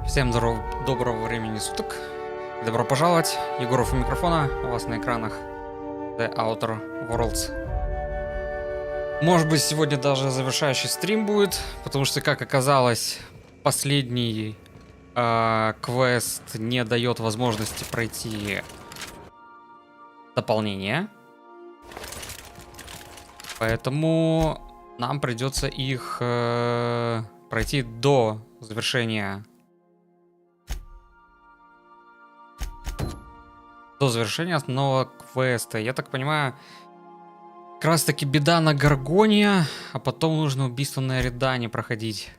Всем доброго времени суток. Добро пожаловать. Егоров у микрофона. У вас на экранах The Outer Worlds. Может быть, сегодня даже завершающий стрим будет, потому что, как оказалось, последний квест не дает возможности пройти дополнение. Поэтому нам придется их пройти до завершения. До завершения основного квеста. Я так понимаю, как раз таки беда на Гаргония, а потом нужно убийство на Эридане проходить.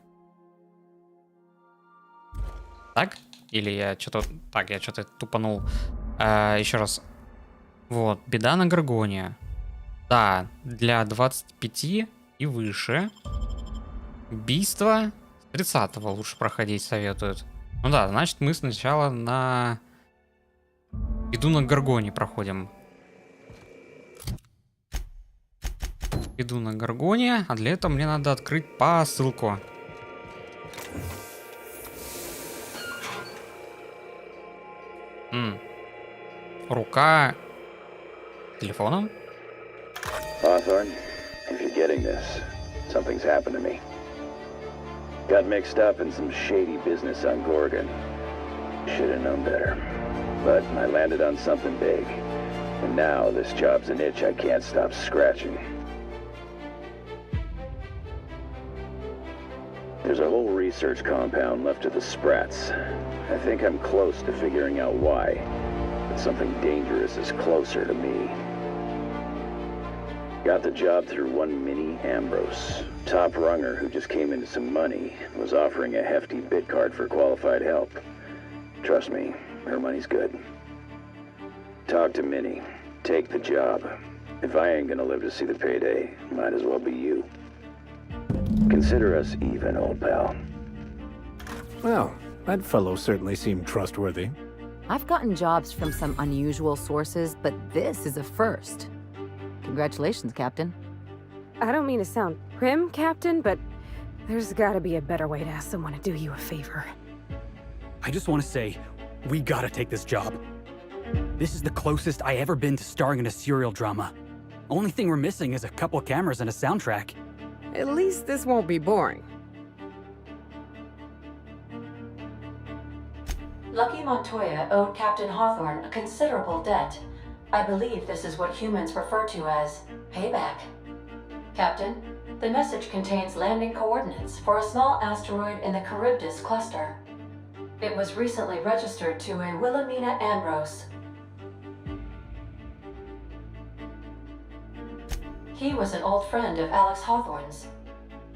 Так? Или я что-то... Так, я что-то тупанул. Еще раз. Вот, беда на Гаргония. Да, для 25 и выше. Убийство с 30-го лучше проходить советуют. Ну да, значит мы сначала на... Иду на Гаргоне проходим. Иду на Гаргоне, а для этого мне надо открыть посылку. Рука телефоном. Hawthorne, if you're getting this, something's happened to me. Got mixed up in some shady business on Gorgon. Should have known better. But I landed on something big. And now this job's an itch I can't stop scratching. There's a whole research compound left of the Sprats. I think I'm close to figuring out why. But something dangerous is closer to me. Got the job through one Minnie Ambrose. Top runger who just came into some money, was offering a hefty bid card for qualified help. Trust me, her money's good. Talk to Minnie. Take the job. If I ain't gonna live to see the payday, might as well be you. Consider us even, old pal. Well, that fellow certainly seemed trustworthy. I've gotten jobs from some unusual sources, but this is a first. Congratulations, Captain. I don't mean to sound prim, Captain, but there's gotta be a better way to ask someone to do you a favor. I just want to say, we gotta take this job. This is the closest I ever been to starring in a serial drama. Only thing we're missing is a couple of cameras and a soundtrack. At least this won't be boring. Lucky Montoya owed Captain Hawthorne a considerable debt. I believe this is what humans refer to as payback. Captain, the message contains landing coordinates for a small asteroid in the Charybdis cluster. It was recently registered to a Wilhelmina Ambrose. He was an old friend of Alex Hawthorne's.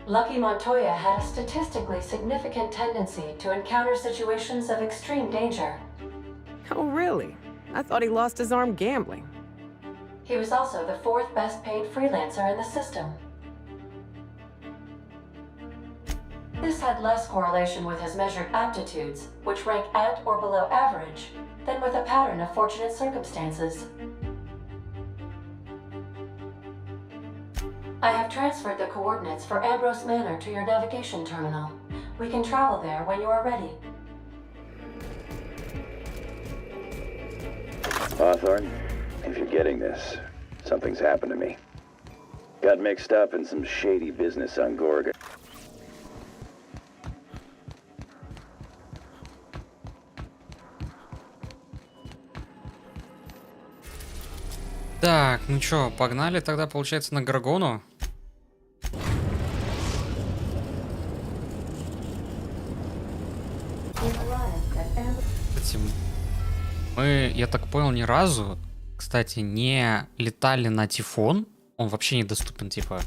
Lucky Montoya had a statistically significant tendency to encounter situations of extreme danger. Oh, really? I thought he lost his arm gambling. He was also the fourth best paid freelancer in the system. This had less correlation with his measured aptitudes, which rank at or below average, than with a pattern of fortunate circumstances. I have transferred the coordinates for Ambrose Manor to your navigation terminal. We can travel there when you are ready. Hawthorne, if you're getting this, something's happened to me. Got mixed up in some shady business on Gorgon. Так, ну чё, погнали тогда, получается, на Гаргону. Кстати, мы, я так понял, ни разу, кстати, не летали на Тифон. Он вообще недоступен, типа.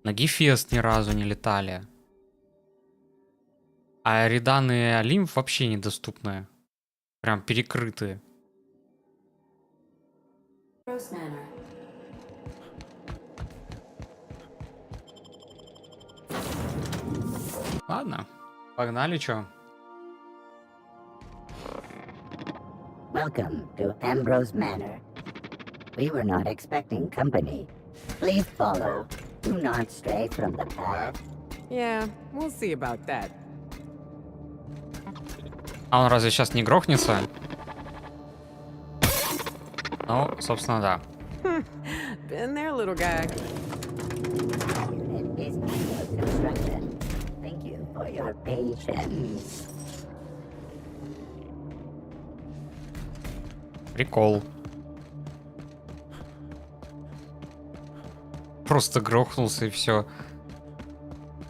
На Гефест ни разу не летали. А Эридан и Олимп вообще недоступны. Прям перекрыты. Ладно, погнали, чё. Welcome to Ambrose Manor. We were not expecting company. Please follow. Do not stray from the path. Yeah, we'll see about that. А он разве сейчас не грохнется? Ну, собственно, да. Been there, little guy. Unit is under construction. Thank you for your patience. Прикол. Просто грохнулся и все.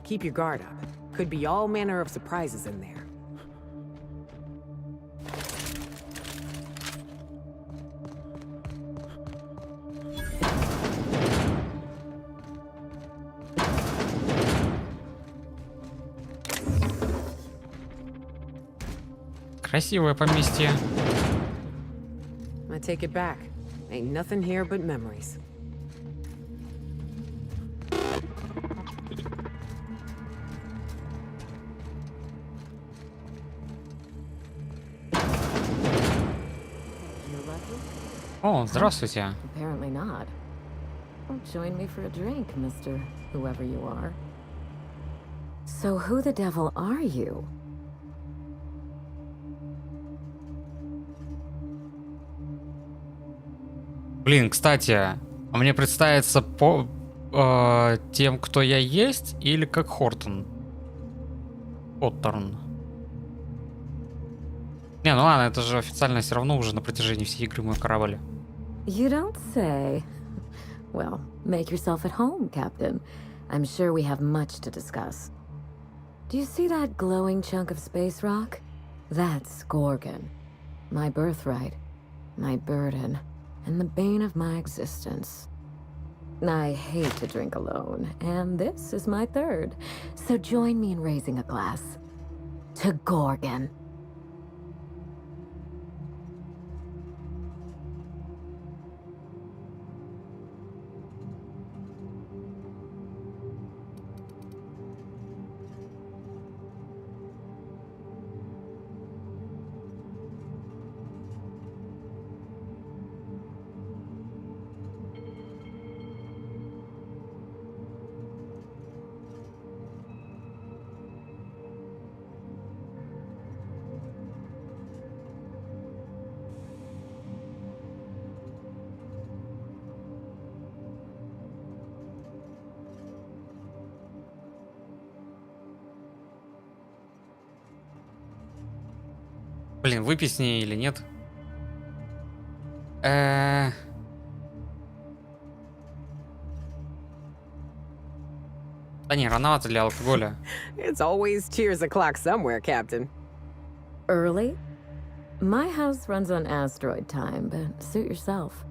Keep your guard up. Could be all manner of surprises in there. Красивое поместье. I take it back. Ain't nothing here but memories. You're lucky? О, здравствуйте. Apparently not. Well, join me for a drink, Mr. Whoever you are. So who the devil are you? Блин, кстати, а мне представится по тем, кто я есть, или как Хортон? Хотторн. Не, ну ладно, это же официально все равно уже на протяжении всей игры мой корабль. You don't say. Well, make yourself at home, Captain. I'm sure we have much to discuss. Do you see that glowing chunk of space rock? That's Gorgon. My birthright, my burden, and the bane of my existence. I hate to drink alone, and this is my third. So join me in raising a glass. To Gorgon. Блин, выпить с ней или нет? Да не, рановато для алкоголя. It's always cheers o'clock somewhere, Captain. Early? My house runs on asteroid time, but suit yourself.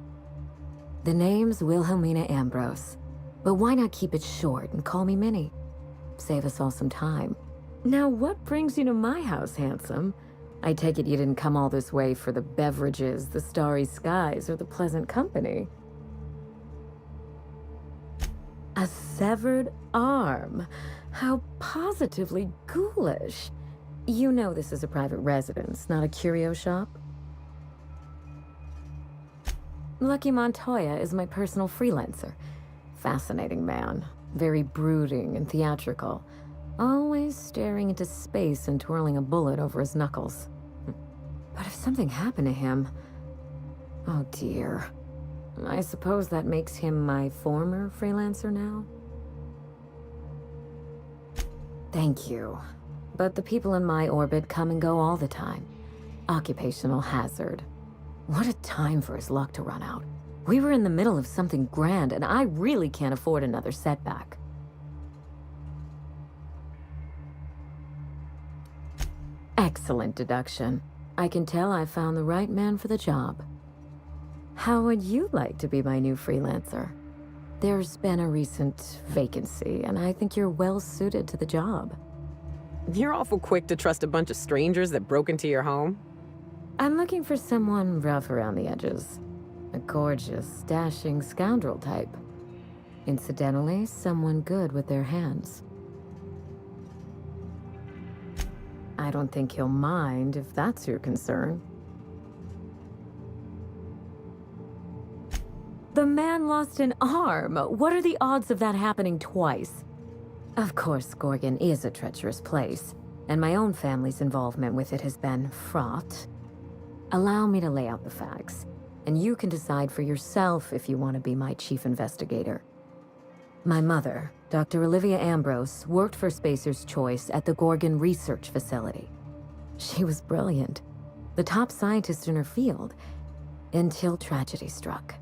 The name's Wilhelmina Ambrose, but why not keep it short and call me Minnie? Save us all some time. Now, what brings you to my house, handsome? I take it you didn't come all this way for the beverages, the starry skies, or the pleasant company. A severed arm. How positively ghoulish. You know this is a private residence, not a curio shop? Lucky Montoya is my personal freelancer. Fascinating man. Very brooding and theatrical. Always staring into space and twirling a bullet over his knuckles. But if something happened to him... Oh dear. I suppose that makes him my former freelancer now? Thank you. But the people in my orbit come and go all the time. Occupational hazard. What a time for his luck to run out. We were in the middle of something grand, and I really can't afford another setback. Excellent deduction. I can tell I found the right man for the job. How would you like to be my new freelancer? There's been a recent vacancy, and I think you're well suited to the job. You're awful quick to trust a bunch of strangers that broke into your home. I'm looking for someone rough around the edges. A gorgeous, dashing scoundrel type. Incidentally, someone good with their hands. I don't think he'll mind if that's your concern. The man lost an arm. What are the odds of that happening twice? Of course, Gorgon is a treacherous place. and my own family's involvement with it has been fraught. Allow me to lay out the facts, and you can decide for yourself if you want to be my chief investigator. My mother, Dr. Olivia Ambrose, worked for Spacer's Choice at the Gorgon Research Facility. She was brilliant, the top scientist in her field, until tragedy struck.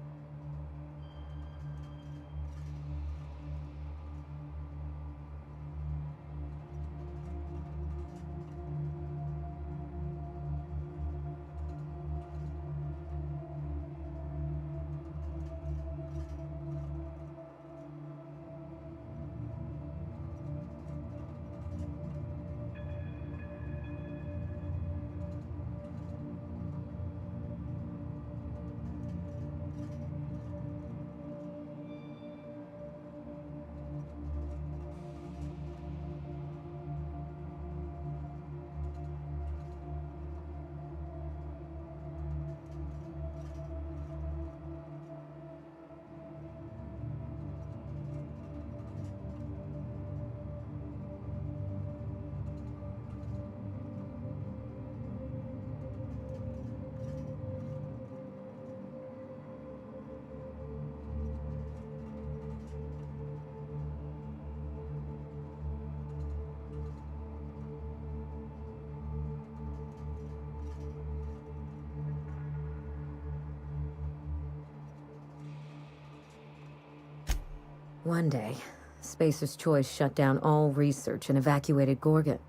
One day, Spacer's Choice shut down all research and evacuated Gorgon.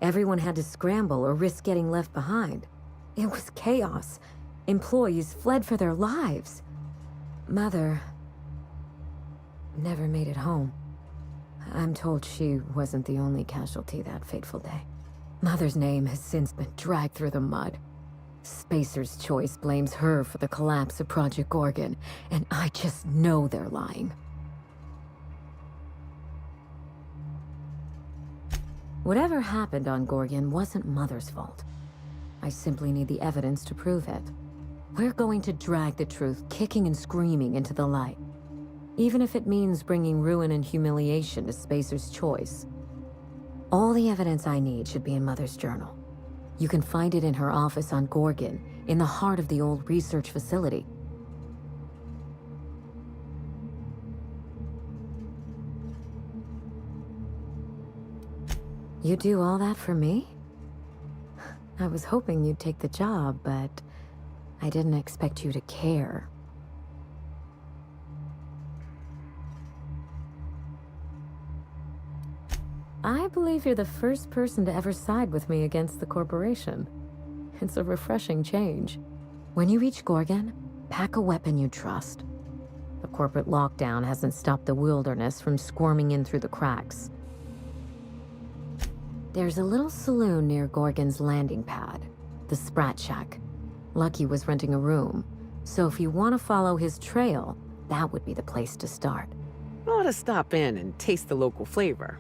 Everyone had to scramble or risk getting left behind. It was chaos. Employees fled for their lives. Mother never made it home. I'm told she wasn't the only casualty that fateful day. Mother's name has since been dragged through the mud. Spacer's Choice blames her for the collapse of Project Gorgon, and I just know they're lying. Whatever happened on Gorgon wasn't Mother's fault. I simply need the evidence to prove it. We're going to drag the truth kicking and screaming into the light. Even if it means bringing ruin and humiliation to Spacer's Choice. All the evidence I need should be in Mother's journal. You can find it in her office on Gorgon, in the heart of the old research facility. You do all that for me? I was hoping you'd take the job, but I didn't expect you to care. I believe you're the first person to ever side with me against the corporation. It's a refreshing change. When you reach Gorgon, pack a weapon you trust. The corporate lockdown hasn't stopped the wilderness from squirming in through the cracks. There's a little saloon near Gorgon's landing pad, the Sprat Shack. Lucky was renting a room, so if you want to follow his trail, that would be the place to start. Ought to stop in and taste the local flavor.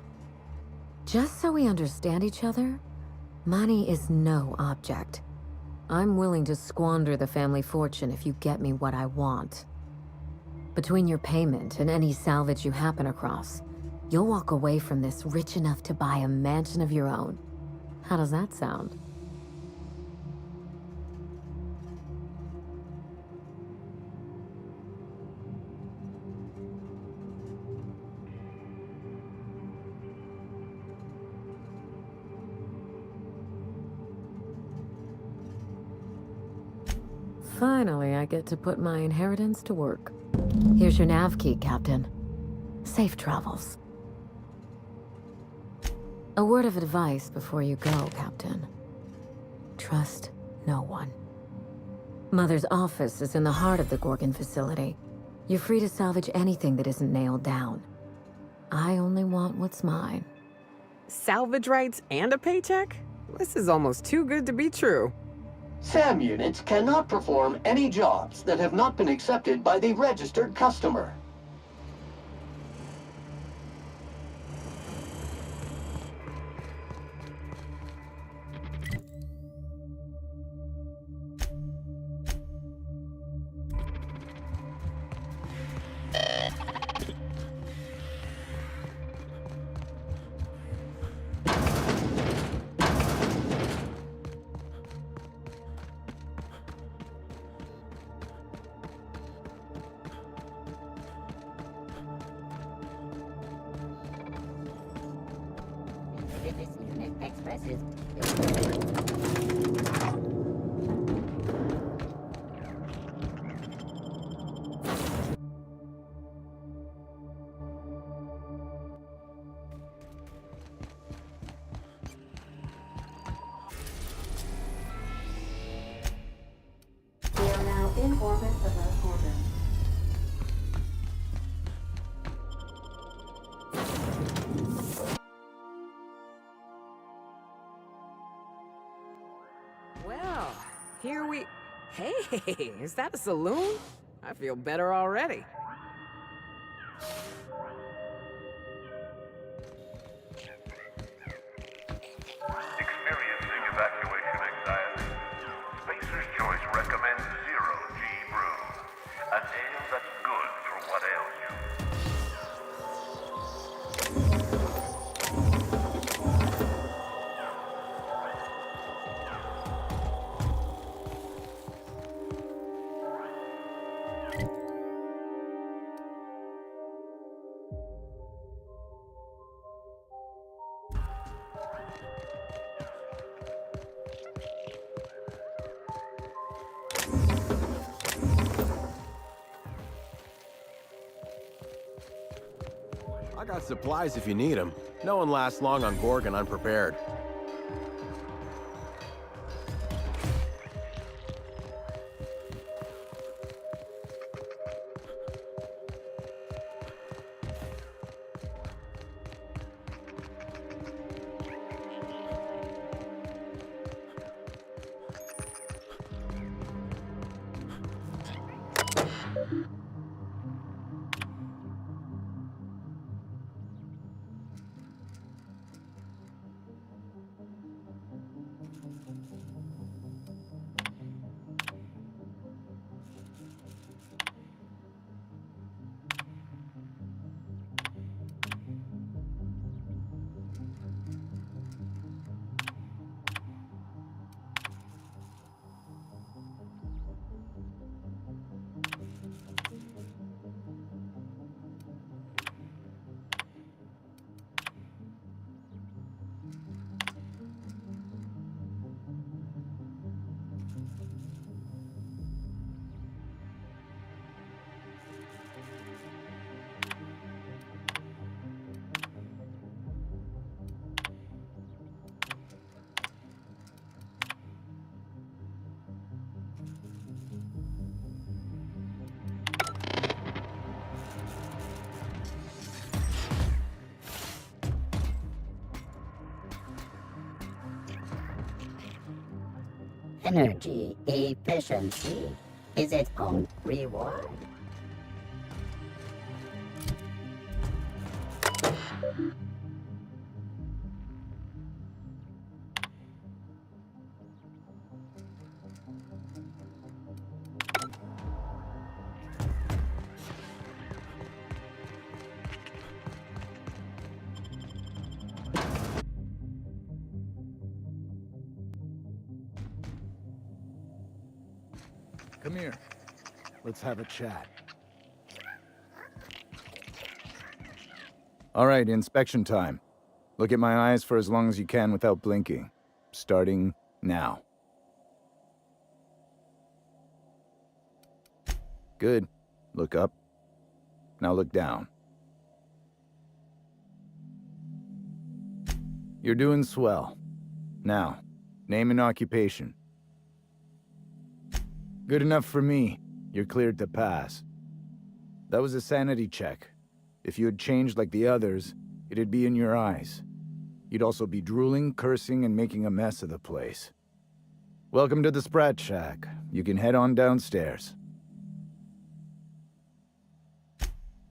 Just so we understand each other, money is no object. I'm willing to squander the family fortune if you get me what I want. Between your payment and any salvage you happen across, you'll walk away from this rich enough to buy a mansion of your own. How does that sound? Finally, I get to put my inheritance to work. Here's your nav key, Captain. Safe travels. A word of advice before you go, Captain. Trust no one. Mother's office is in the heart of the Gorgon facility. You're free to salvage anything that isn't nailed down. I only want what's mine. Salvage rights and a paycheck? This is almost too good to be true. SAM units cannot perform any jobs that have not been accepted by the registered customer. If this unit expresses We are now in orbit above Gorgon. Well, here we... Hey, is that a saloon? I feel better already. Experiencing evacuation anxiety? Spacer's Choice recommends Zero G Brew, an ale that's good for what ails you. I got supplies if you need them. No one lasts long on Gorgon unprepared. energy efficiency is its own reward. Come here. Let's have a chat. All right, inspection time. Look at my eyes for as long as you can without blinking. Starting now. Good. Look up. Now look down. You're doing swell. Now, name and occupation. Good enough for me. You're cleared to pass. That was a sanity check. If you had changed like the others, it'd be in your eyes. You'd also be drooling, cursing, and making a mess of the place. Welcome to the Sprat Shack. You can head on downstairs.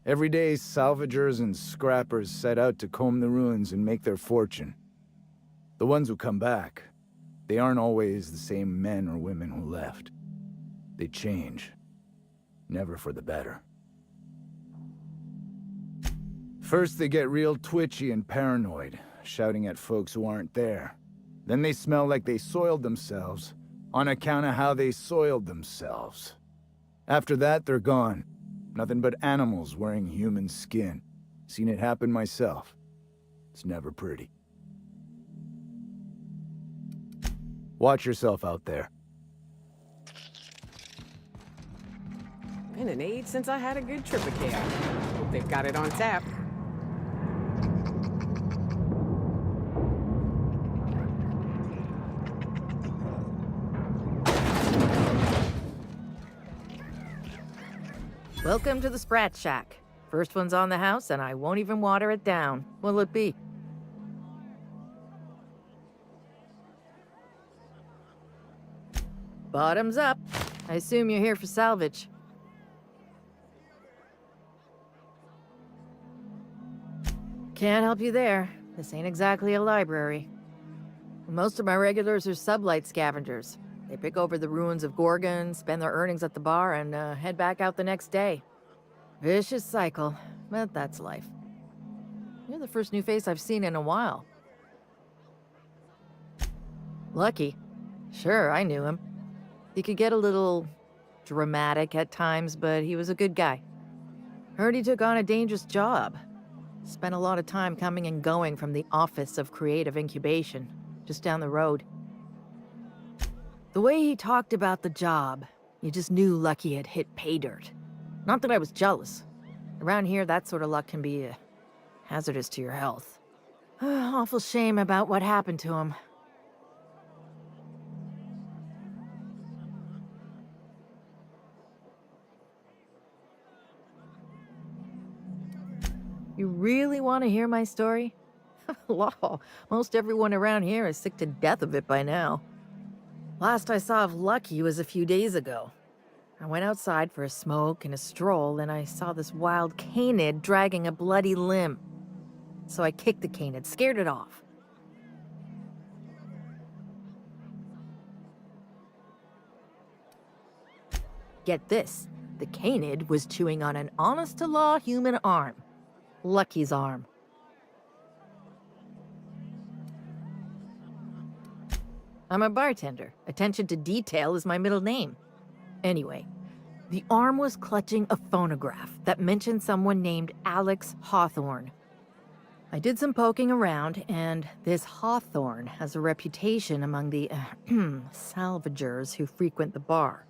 Every day, salvagers and scrappers set out to comb the ruins and make their fortune. The ones who come back, they aren't always the same men or women who left. They change. Never for the better. First, they get real twitchy and paranoid, shouting at folks who aren't there. Then they smell like they soiled themselves, on account of how they soiled themselves. After that, they're gone. Nothing but animals wearing human skin. Seen it happen myself. It's never pretty. Watch yourself out there. Been an age since I had a good trip of chaos. Hope they've got it on tap. Welcome to the Sprat Shack. First one's on the house, and I won't even water it down. What'll it be? Bottoms up. I assume you're here for salvage. Can't help you there. This ain't exactly a library. Most of my regulars are sublight scavengers. They pick over the ruins of Gorgon, spend their earnings at the bar, and head back out the next day. Vicious cycle, but that's life. You're the first new face I've seen in a while. Lucky. Sure, I knew him. He could get a little dramatic at times, but he was a good guy. Heard he took on a dangerous job. Spent a lot of time coming and going from the Office of Creative Incubation, just down the road. The way he talked about the job, you just knew Lucky had hit pay dirt. Not that I was jealous. Around here, that sort of luck can be hazardous to your health. Awful shame about what happened to him. You really want to hear my story? Law, most everyone around here is sick to death of it by now. Last I saw of Lucky was a few days ago. I went outside for a smoke and a stroll, and I saw this wild canid dragging a bloody limb. So I kicked the canid, scared it off. Get this, the canid was chewing on an honest-to-law human arm. Lucky's arm. I'm a bartender. Attention to detail is my middle name. Anyway, the arm was clutching a phonograph that mentioned someone named Alex Hawthorne. I did some poking around, and this Hawthorne has a reputation among the salvagers who frequent the bar.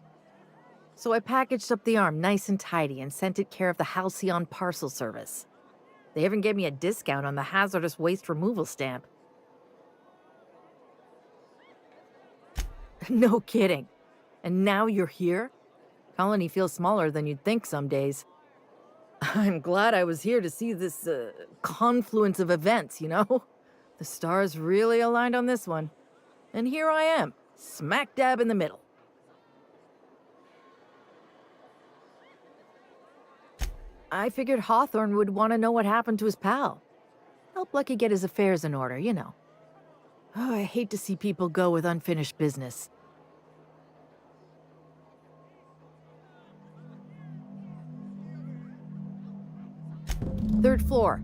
So I packaged up the arm nice and tidy and sent it care of the Halcyon Parcel Service. They even gave me a discount on the hazardous waste removal stamp. No kidding. And now you're here? Colony feels smaller than you'd think some days. I'm glad I was here to see this confluence of events, you know? The stars really aligned on this one. And here I am, smack dab in the middle. I figured Hawthorne would want to know what happened to his pal. Help Lucky get his affairs in order, you know. Oh, I hate to see people go with unfinished business. Third floor.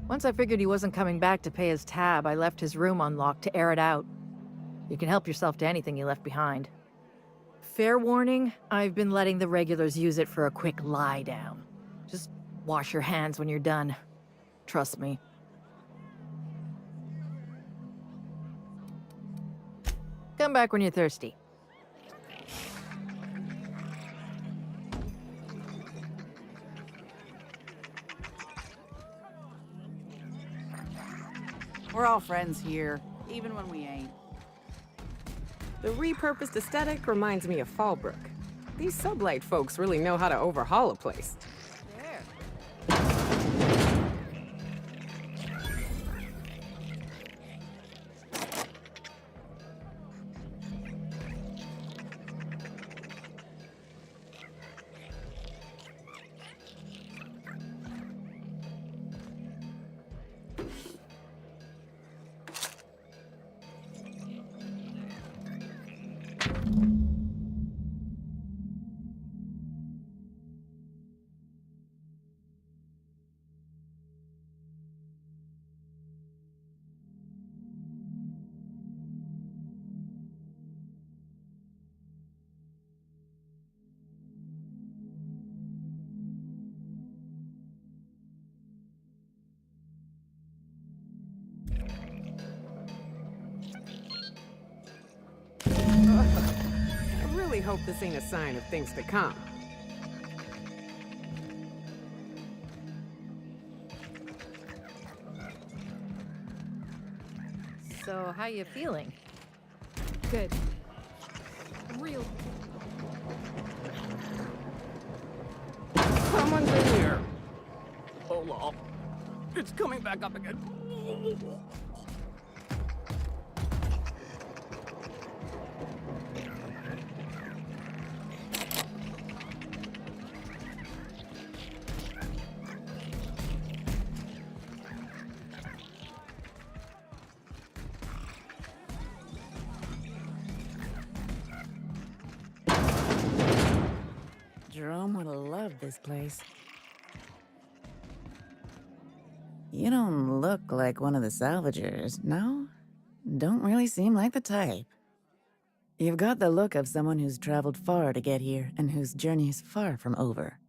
Once I figured he wasn't coming back to pay his tab, I left his room unlocked to air it out. You can help yourself to anything you left behind. Fair warning, I've been letting the regulars use it for a quick lie down. Just wash your hands when you're done. Trust me. Come back when you're thirsty. We're all friends here, even when we ain't. The repurposed aesthetic reminds me of Fallbrook. These sublight folks really know how to overhaul a place. really hope this ain't a sign of things to come. So, how you feeling? Good. Real. Someone's in here. Hold on. It's coming back up again. Jerome would have loved this place. You don't look like one of the salvagers, no? Don't really seem like the type. You've got the look of someone who's traveled far to get here and whose journey is far from over.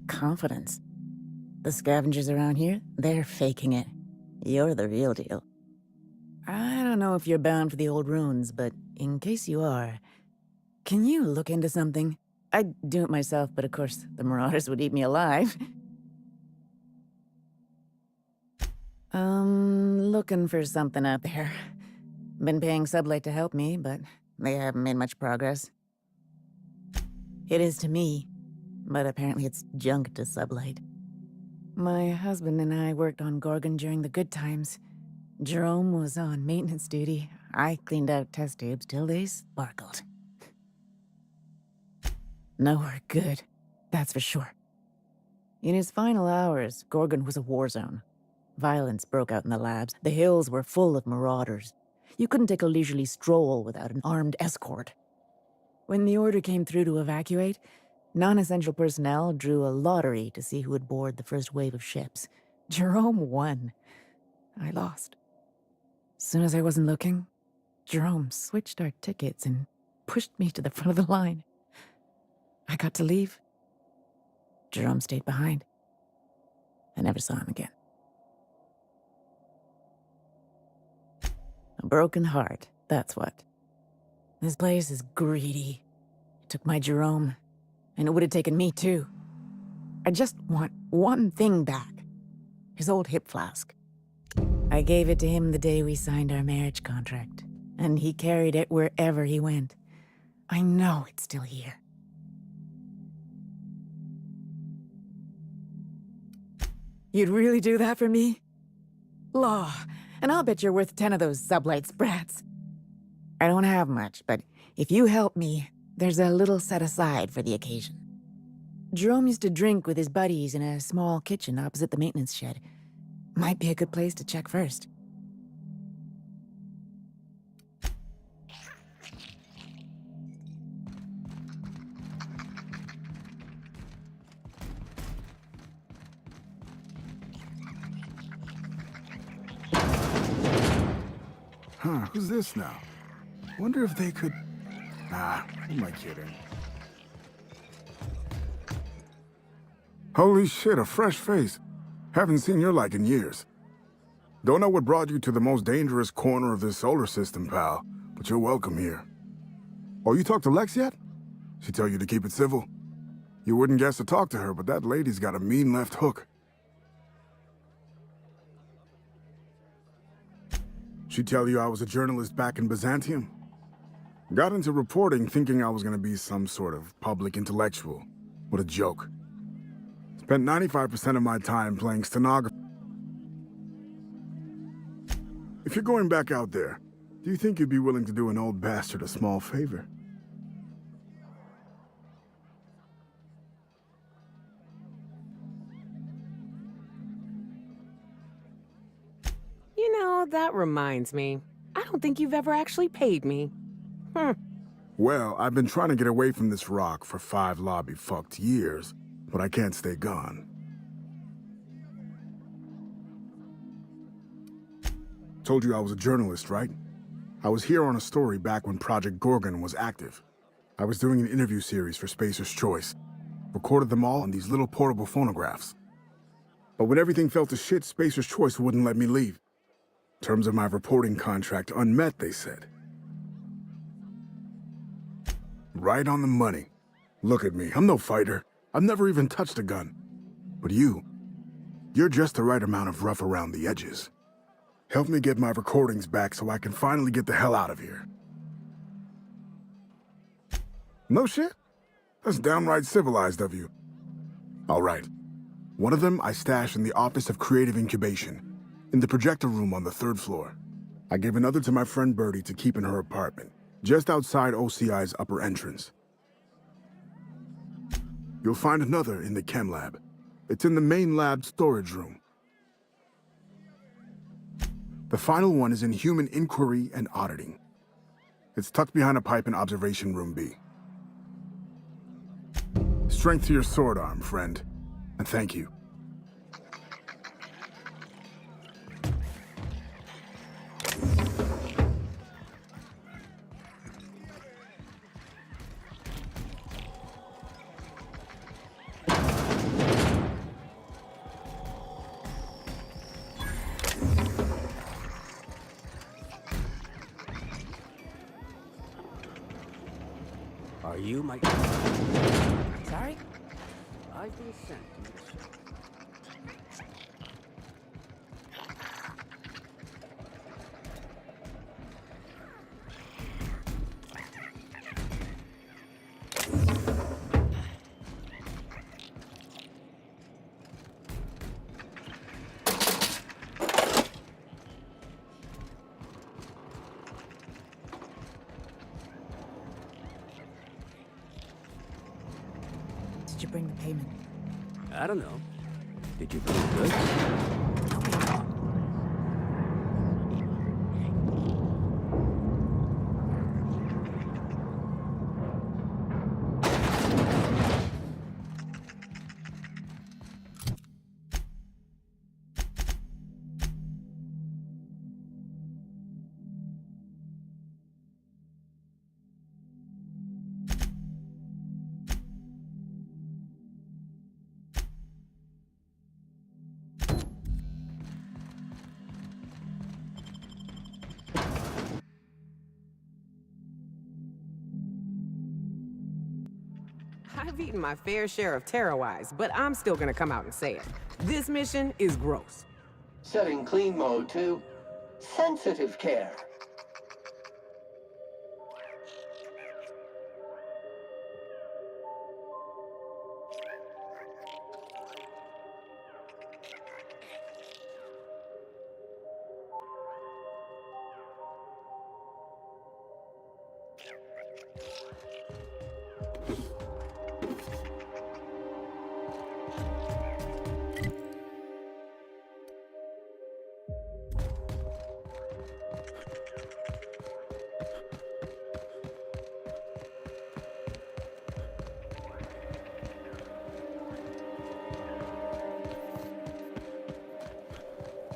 Confidence. The scavengers around here, they're faking it. You're the real deal. I don't know if you're bound for the old ruins, but in case you are, can you look into something? I'd do it myself, but of course, the Marauders would eat me alive. Looking for something out there. Been paying Sublight to help me, but they haven't made much progress. It is to me, but apparently it's junk to Sublight. My husband and I worked on Gorgon during the good times. Jerome was on maintenance duty. I cleaned out test tubes till they sparkled. Nowhere good, that's for sure. In his final hours, Gorgon was a war zone. Violence broke out in the labs. The hills were full of marauders. You couldn't take a leisurely stroll without an armed escort. When the order came through to evacuate, non-essential personnel drew a lottery to see who would board the first wave of ships. Jerome won. I lost. Soon as I wasn't looking, Jerome switched our tickets and pushed me to the front of the line. I got to leave. Jerome stayed behind. I never saw him again. A broken heart, that's what. This place is greedy. It took my Jerome, and it would have taken me too. I just want one thing back. His old hip flask. I gave it to him the day we signed our marriage contract, and he carried it wherever he went. I know it's still here. You'd really do that for me? Law, and I'll bet you're worth 10 of those Sublight sprats. I don't have much, but if you help me, there's a little set aside for the occasion. Jerome used to drink with his buddies in a small kitchen opposite the maintenance shed. Might be a good place to check first. Huh, who's this now? Wonder if they could... Nah, who am I kidding? Holy shit, a fresh face. Haven't seen your like in years. Don't know what brought you to the most dangerous corner of this solar system, pal, but you're welcome here. Oh, you talked to Lex yet? She tell you to keep it civil? You wouldn't guess to talk to her, but that lady's got a mean left hook. She tell you I was a journalist back in Byzantium? Got into reporting thinking I was gonna be some sort of public intellectual. What a joke. Spent 95% of my time playing stenographer. If you're going back out there, do you think you'd be willing to do an old bastard a small favor? You know, that reminds me. I don't think you've ever actually paid me. Well, I've been trying to get away from this rock for 5 lobby-fucked years, but I can't stay gone. Told you I was a journalist, right? I was here on a story back when Project Gorgon was active. I was doing an interview series for Spacer's Choice. Recorded them all on these little portable phonographs. But when everything fell to shit, Spacer's Choice wouldn't let me leave. Terms of my reporting contract unmet, they said. Right on the money. Look at me, I'm no fighter. I've never even touched a gun. But you're just the right amount of rough around the edges. Help me get my recordings back so I can finally get the hell out of here. No shit? That's downright civilized of you. All right. One of them I stashed in the Office of Creative Incubation, in the projector room on the 3rd floor. I gave another to my friend Birdie to keep in her apartment, just outside OCI's upper entrance. You'll find another in the chem lab. It's in the main lab storage room. The final one is in human inquiry and auditing. It's tucked behind a pipe in observation room B. Strength to your sword arm, friend. And thank you. Are you my... Sorry? I've been sent to this. Did you bring the payment? I don't know. Did you bring goods? I've eaten my fair share of tarot eyes, but I'm still gonna come out and say it. This mission is gross. Setting clean mode to sensitive care.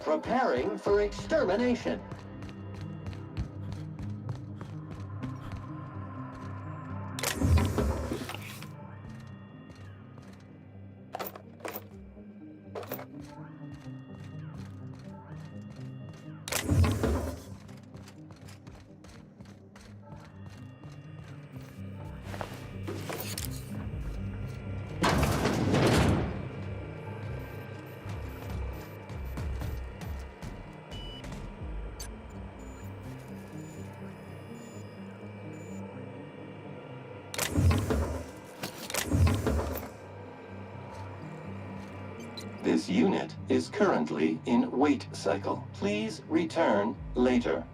Preparing for extermination. This unit is currently in wait cycle. Please return later.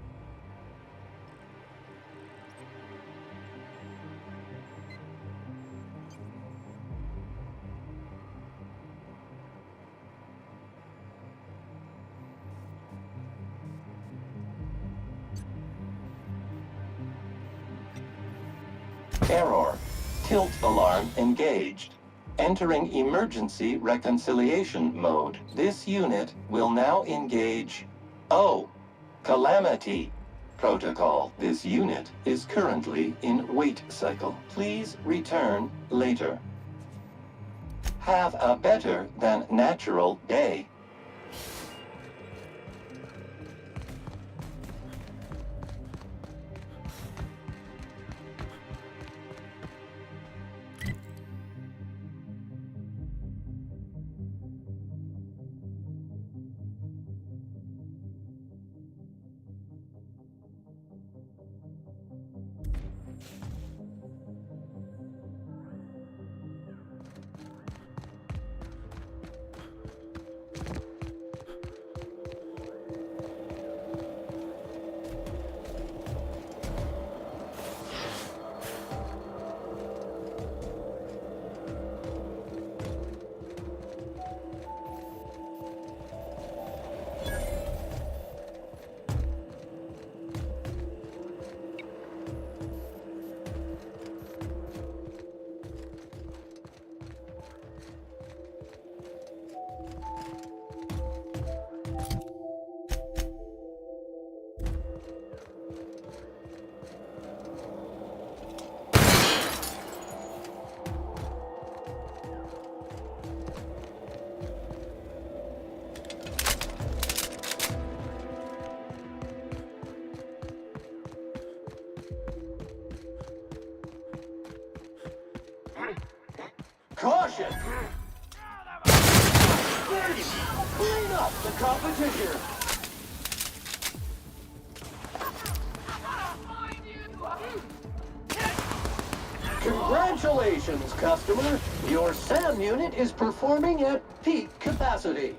Error. Tilt alarm engaged. Entering emergency reconciliation mode. This unit will now engage Calamity Protocol. This unit is currently in wait cycle. Please return later. Have a better than natural day. Caution! Please, clean up the competition! Congratulations, customer! Your SAM unit is performing at peak capacity.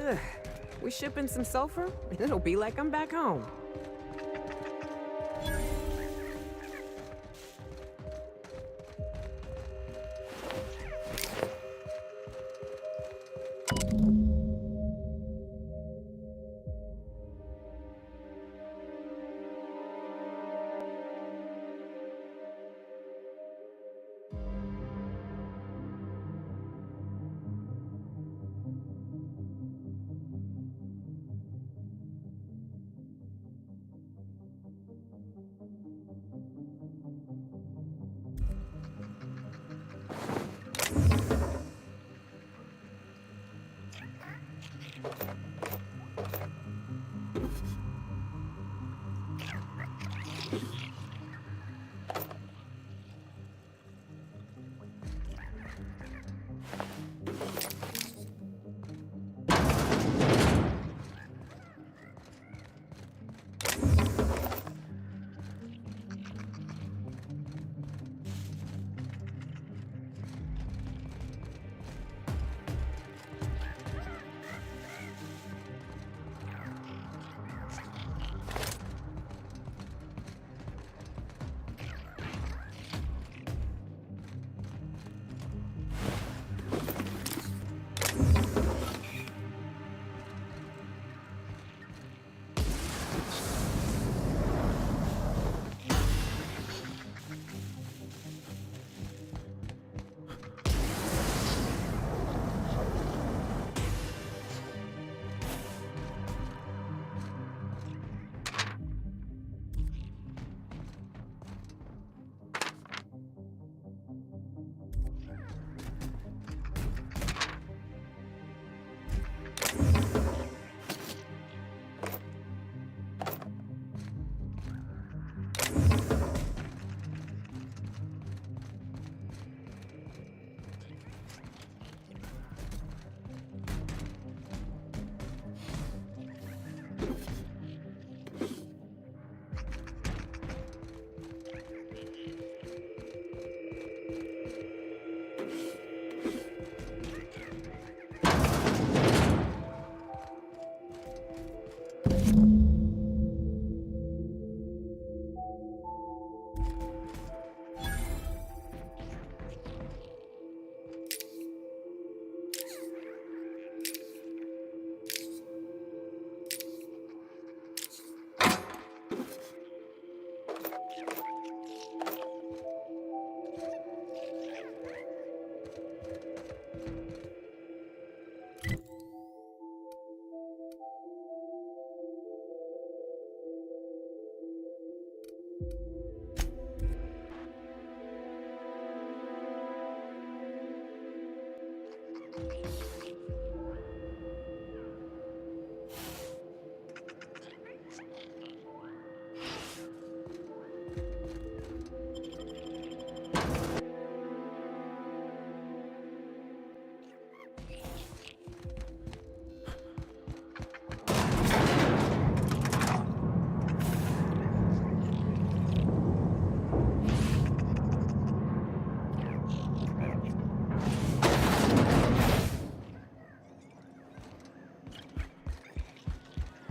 Ugh. We shipping some sulfur, and it'll be like I'm back home.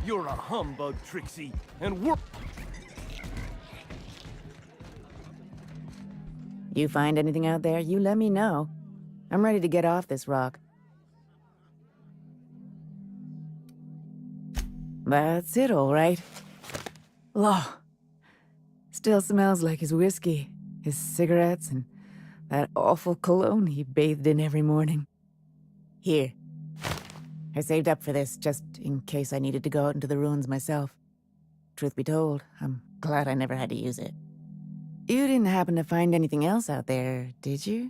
You're a humbug, Trixie, and we're... You find anything out there, you let me know. I'm ready to get off this rock. That's it, all right. Law. Still smells like his whiskey, his cigarettes, and that awful cologne he bathed in every morning. Here. I saved up for this just in case I needed to go out into the ruins myself. Truth be told, I'm glad I never had to use it. You didn't happen to find anything else out there, did you?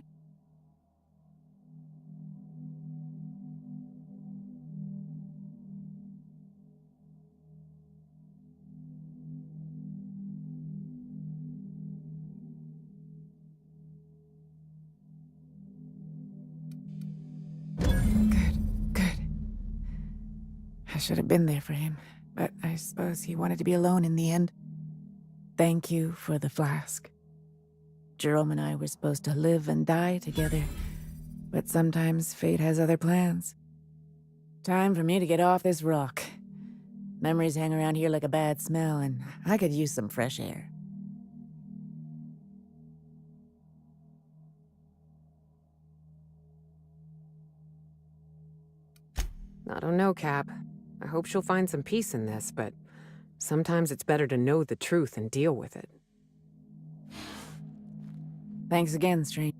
I should have been there for him, but I suppose he wanted to be alone in the end. Thank you for the flask. Jerome and I were supposed to live and die together, but sometimes fate has other plans. Time for me to get off this rock. Memories hang around here like a bad smell, and I could use some fresh air. I don't know, Cap. I hope she'll find some peace in this, but sometimes it's better to know the truth and deal with it. Thanks again, Strange.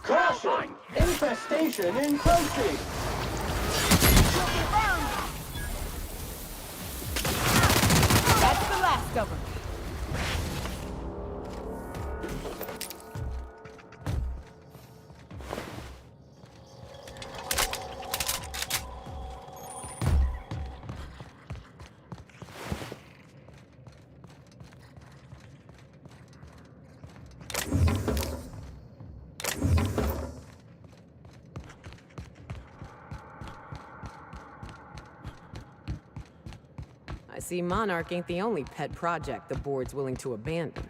Caution! Infestation encroaching! That's the last of them. I see Monarch ain't the only pet project the board's willing to abandon.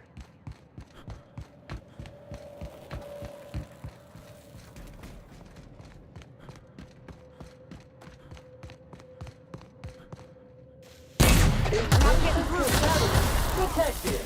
Detected!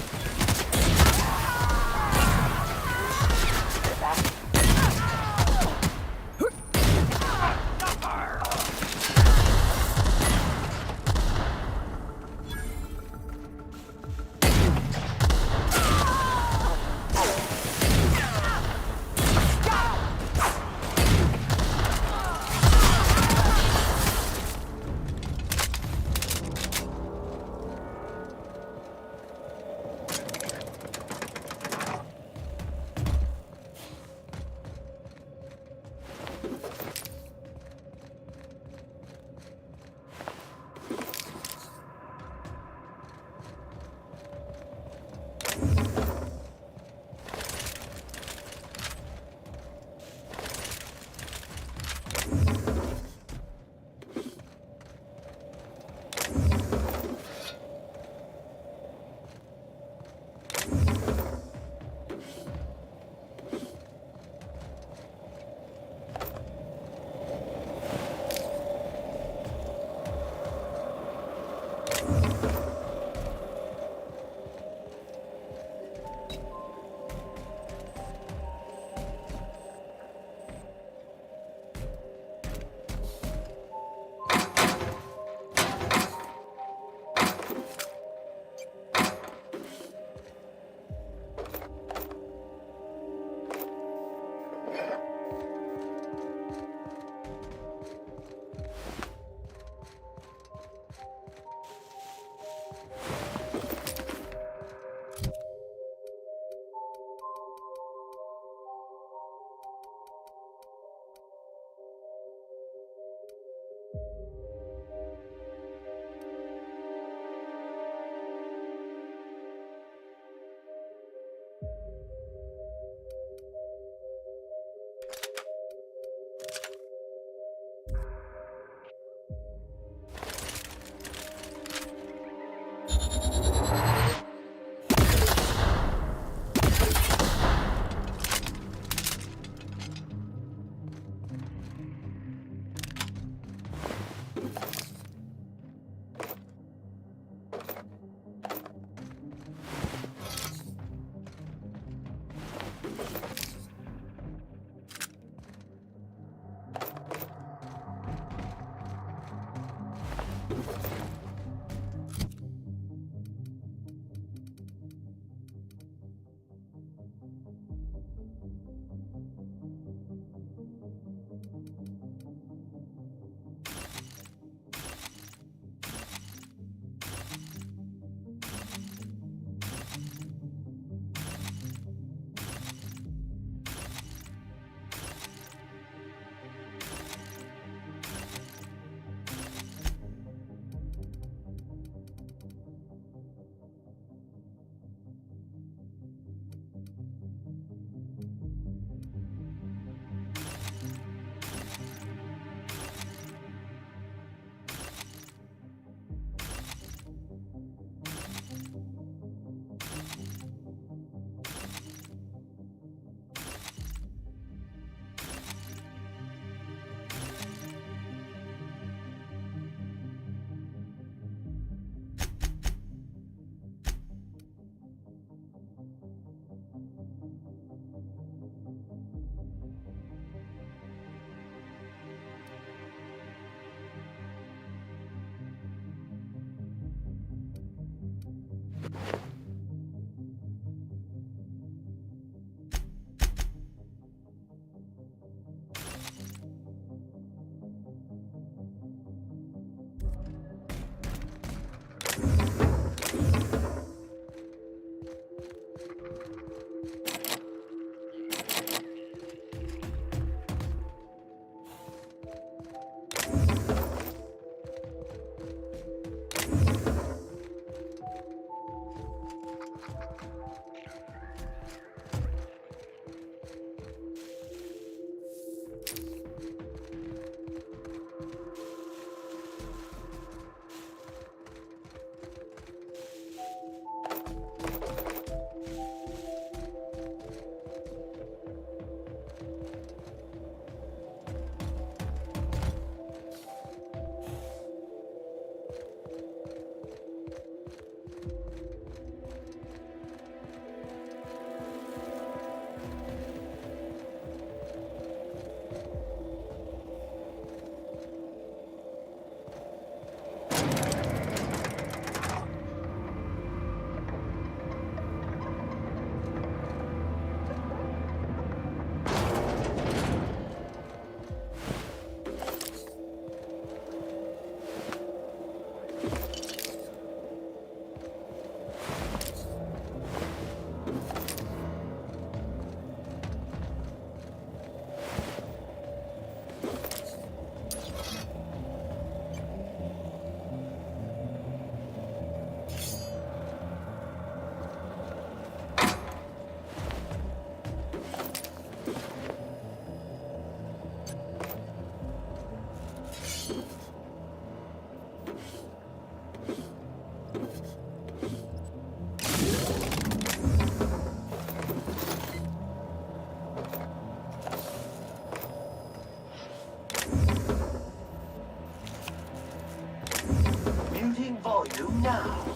Muting volume now.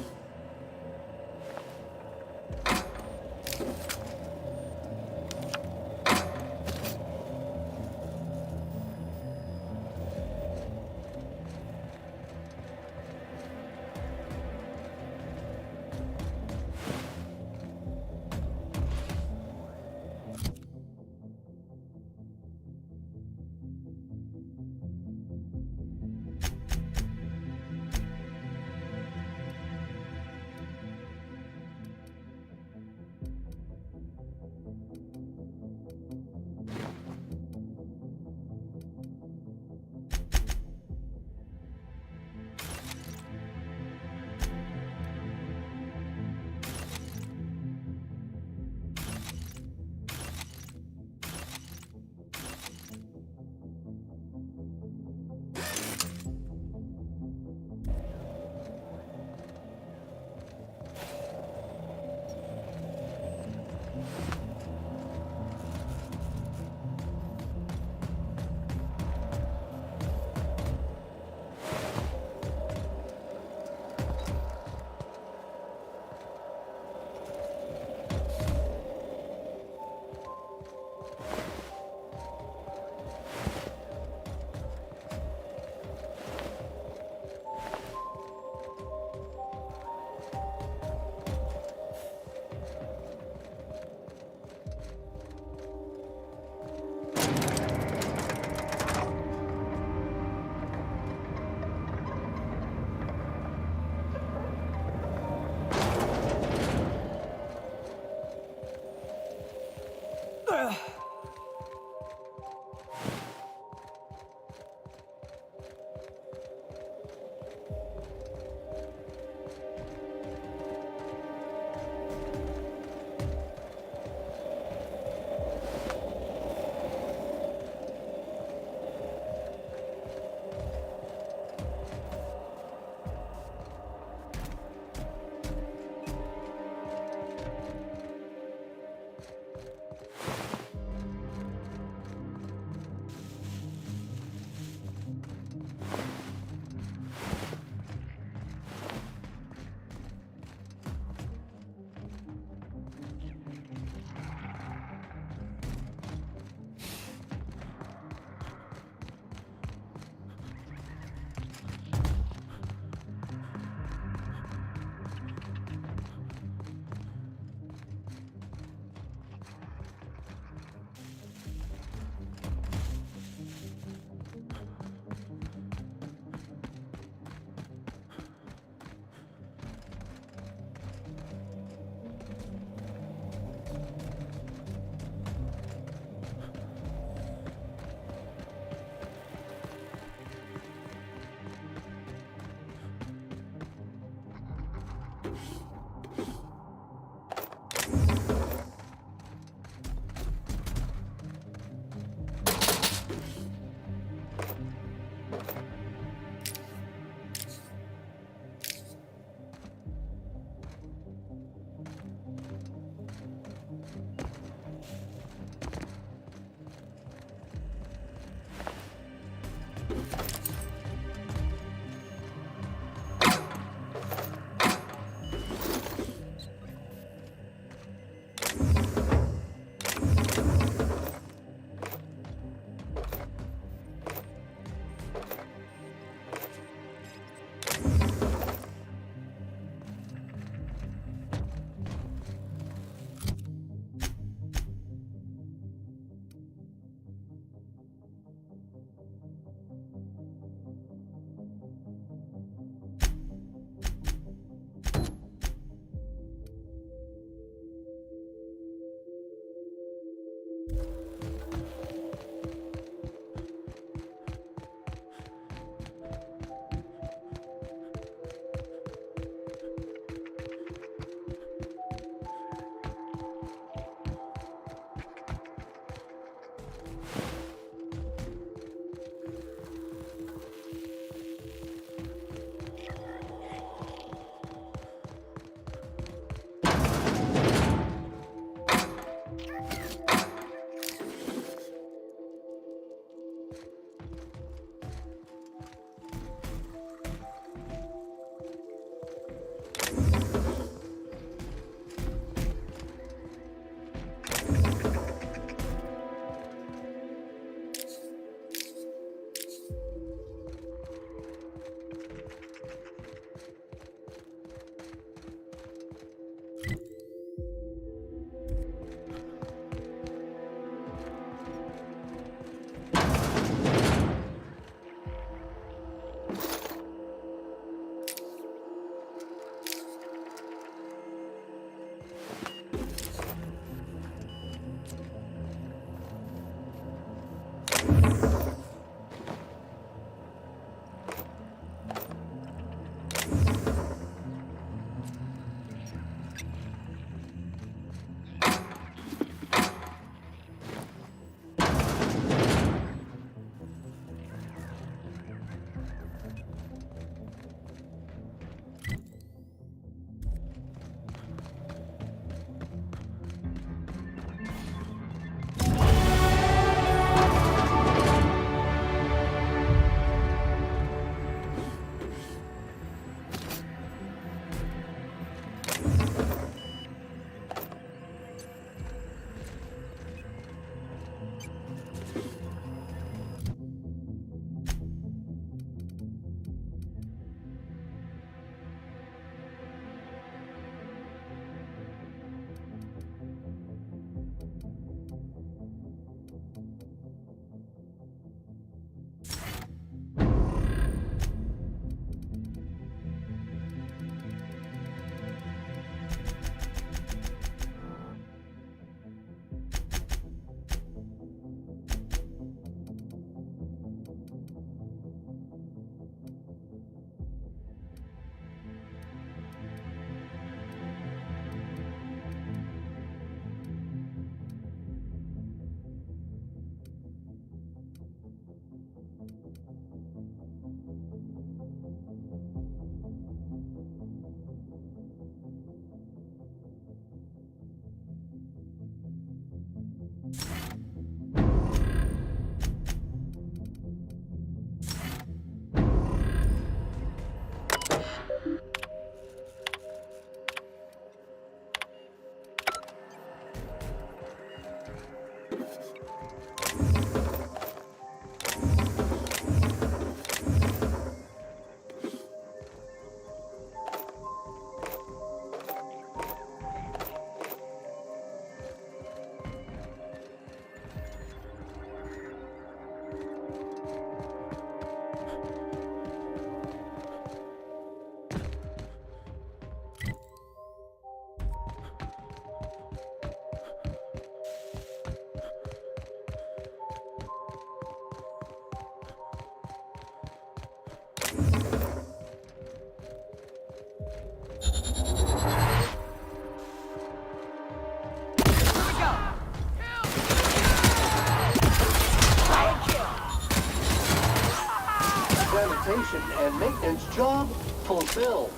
transportation and maintenance job fulfilled.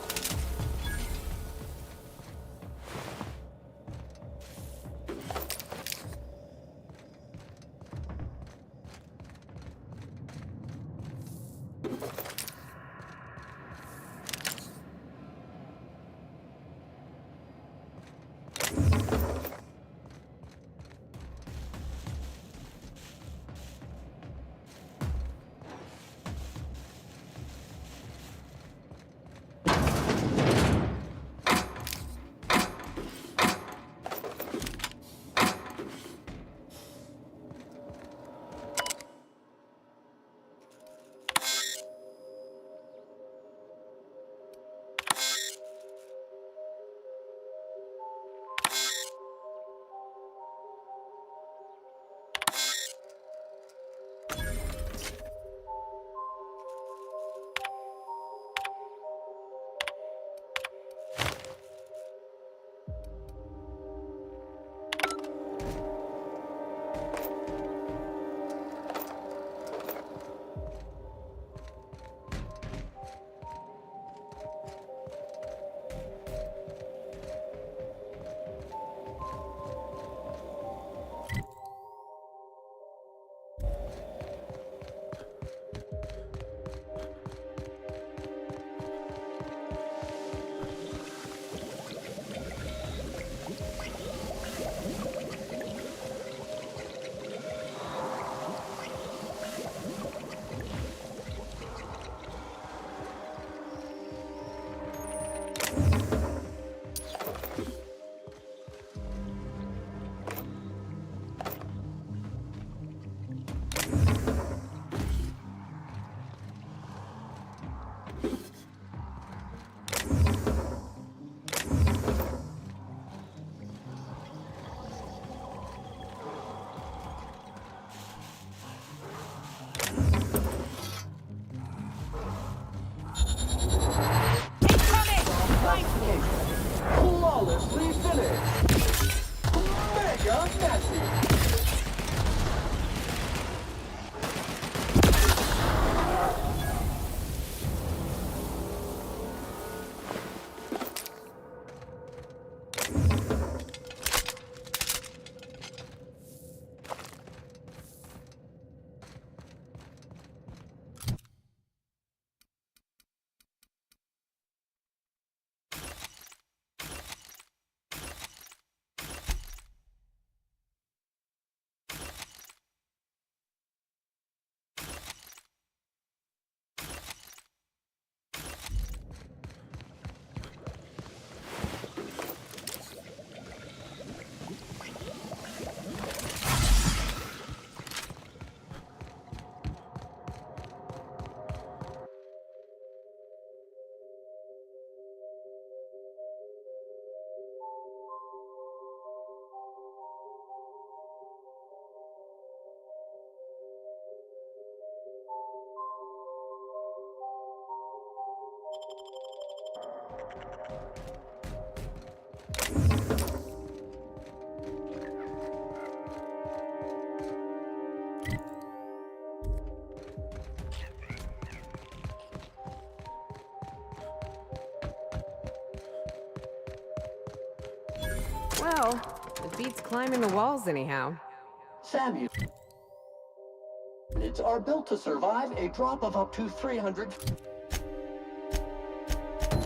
Flawlessly finished. Mega massive. Well, it beats climbing the walls anyhow. SAM units are built to survive a drop of up to 300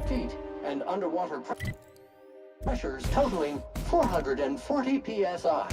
feet and underwater pressures totaling 440 psi.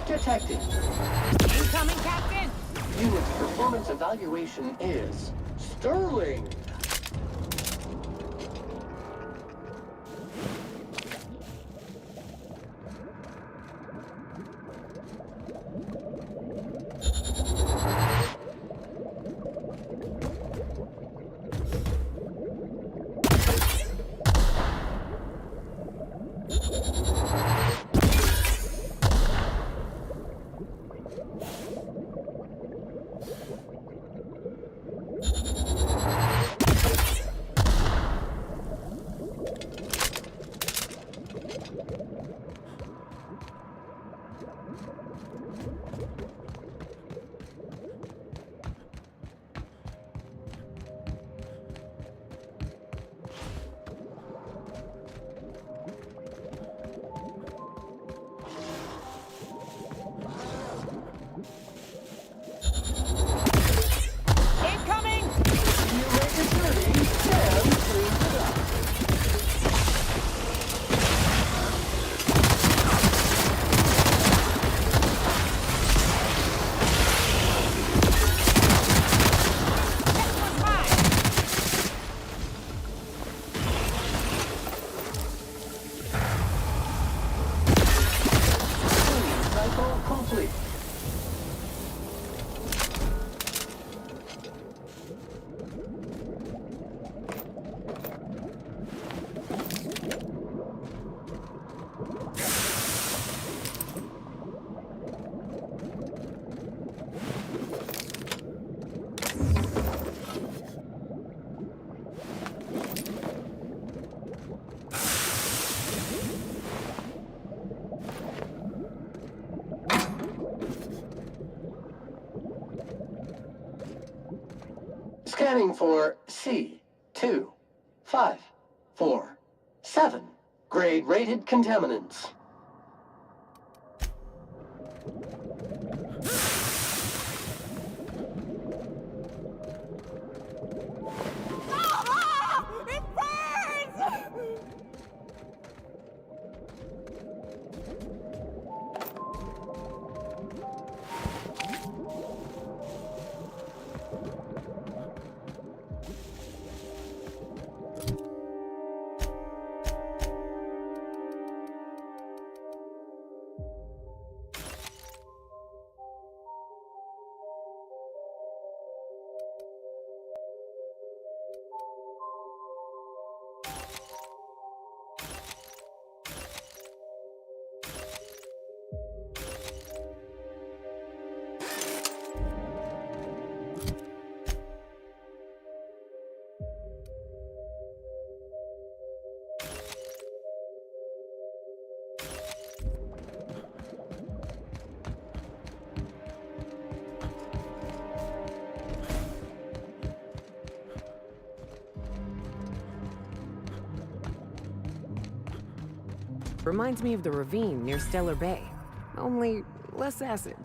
Detected. Incoming, Captain! Unit's performance evaluation is sterling. Incoming! You make it dirty, Sam cleans it up. Cycle complete. Scanning for C2547. Grade rated contaminants. It burns! Reminds me of the ravine near Stellar Bay. Only less acid.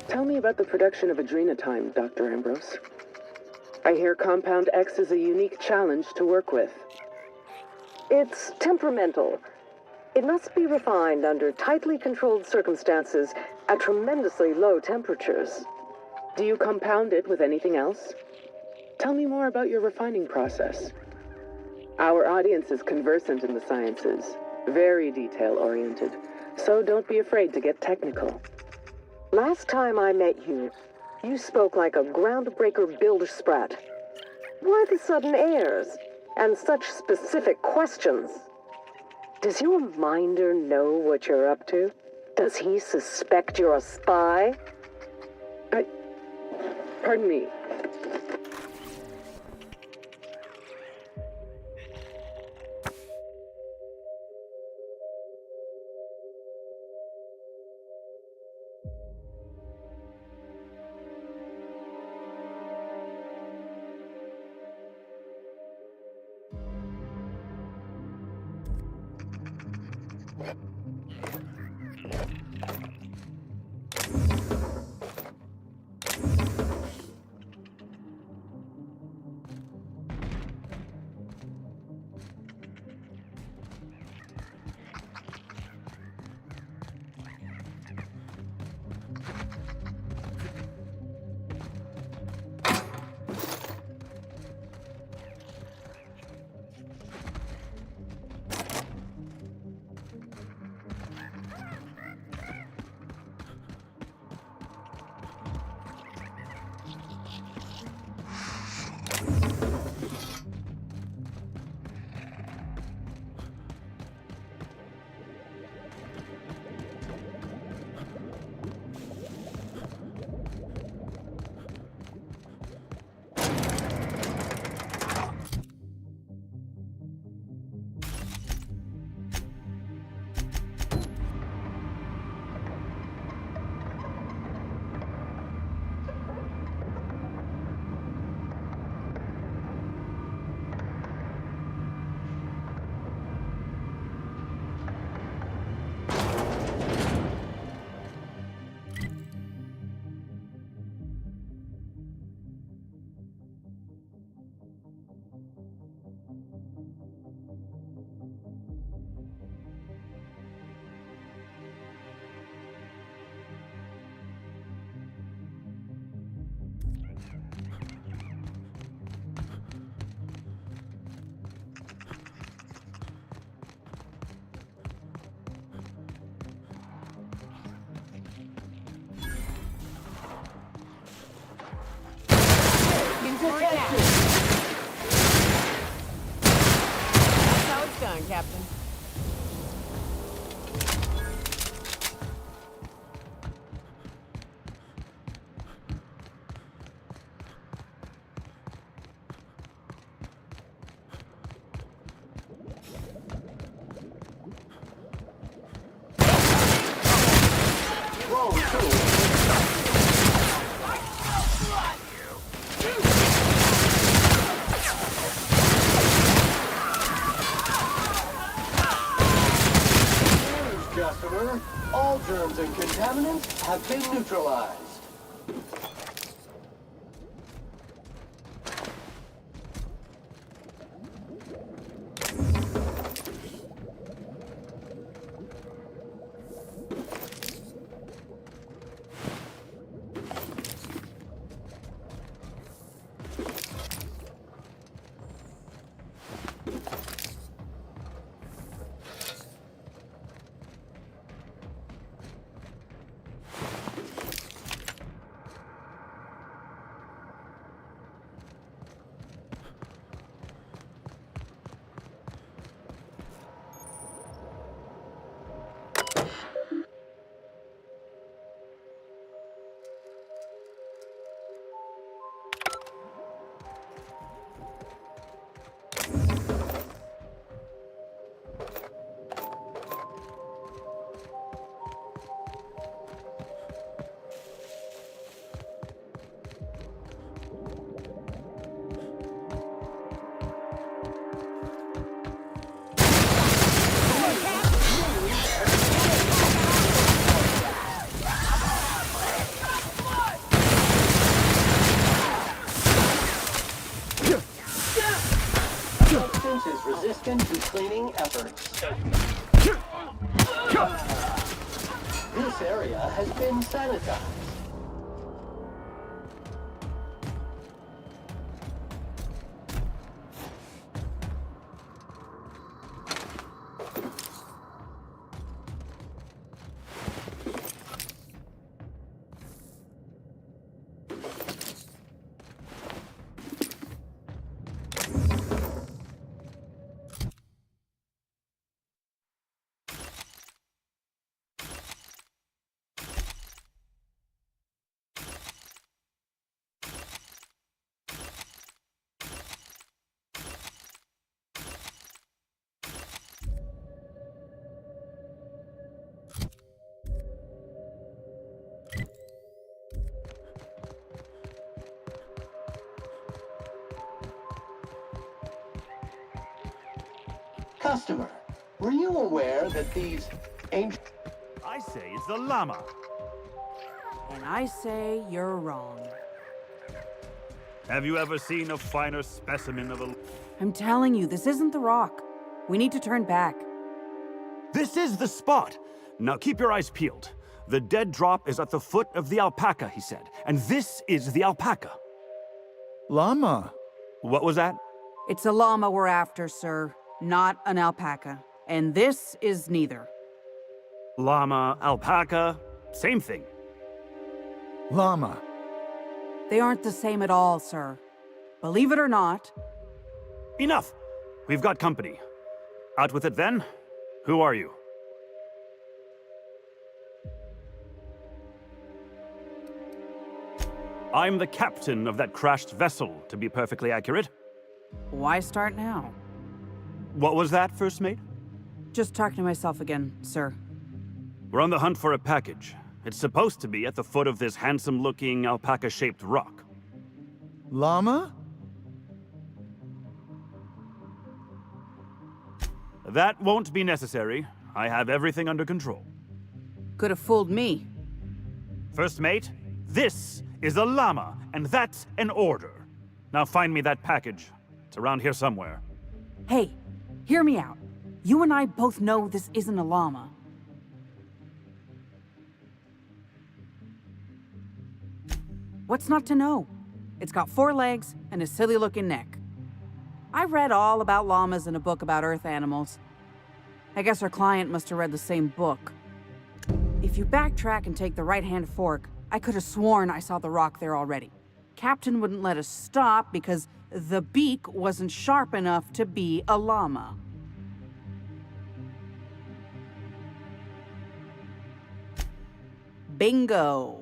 Tell me about the production of adrenatime, Dr. Ambrose. I hear Compound X is a unique challenge to work with. It's temperamental. It must be refined under tightly controlled circumstances at tremendously low temperatures. Do you compound it with anything else? Tell me more about your refining process. Our audience is conversant in the sciences, very detail-oriented, so don't be afraid to get technical. Last time I met you, you spoke like a groundbreaker builder sprat. Why the sudden airs and such specific questions? Does your minder know what you're up to? Does he suspect you're a spy? Pardon me. That's how it's done, Captain. Customer, all germs and contaminants have been neutralized. area has been sanitized. Customer, were you aware that these ancient... I say it's the llama. And I say you're wrong. Have you ever seen a finer specimen of a... I'm telling you, this isn't the rock. We need to turn back. This is the spot! Now keep your eyes peeled. The dead drop is at the foot of the alpaca, he said. And this is the alpaca. Llama. What was that? It's a llama we're after, sir. Not an alpaca. And this is neither. Llama, alpaca, same thing. Llama. They aren't the same at all, sir. Believe it or not. Enough! We've got company. Out with it then. Who are you? I'm the captain of that crashed vessel, to be perfectly accurate. Why start now? What was that, First Mate? Just talking to myself again, sir. We're on the hunt for a package. It's supposed to be at the foot of this handsome-looking, alpaca-shaped rock. Llama? That won't be necessary. I have everything under control. Could have fooled me. First Mate, this is a llama, and that's an order. Now find me that package. It's around here somewhere. Hey, hear me out. You and I both know this isn't a llama. What's not to know? It's got 4 legs and a silly-looking neck. I read all about llamas in a book about Earth animals. I guess our client must have read the same book. If you backtrack and take the right-hand fork, I could have sworn I saw the rock there already. Captain wouldn't let us stop because the beak wasn't sharp enough to be a llama. Bingo!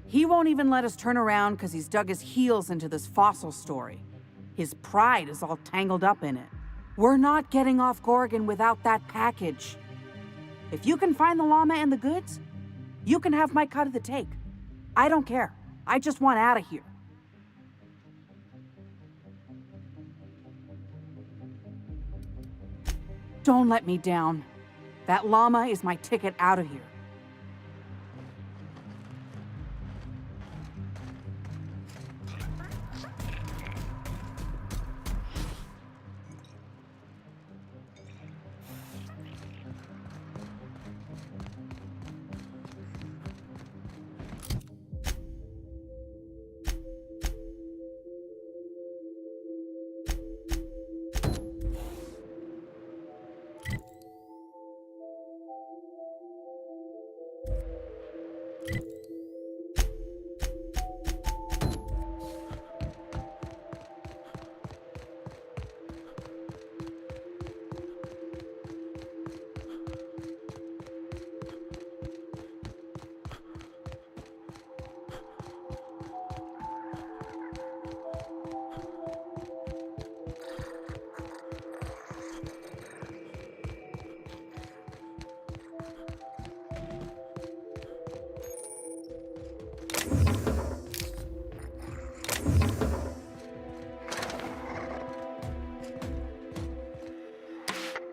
He won't even let us turn around because he's dug his heels into this fossil story. His pride is all tangled up in it. We're not getting off Gorgon without that package. If you can find the llama and the goods, you can have my cut of the take. I don't care. I just want out of here. Don't let me down. That llama is my ticket out of here.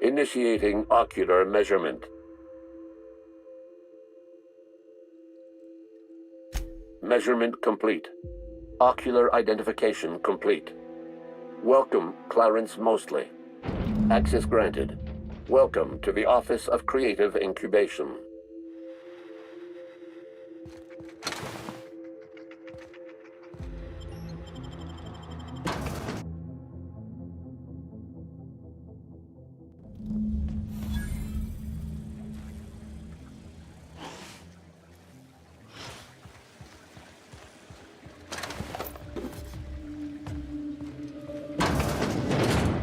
Initiating ocular measurement. Measurement complete. Ocular identification complete. Welcome, Clarence Mostly. Access granted. Welcome to the Office of Creative Incubation.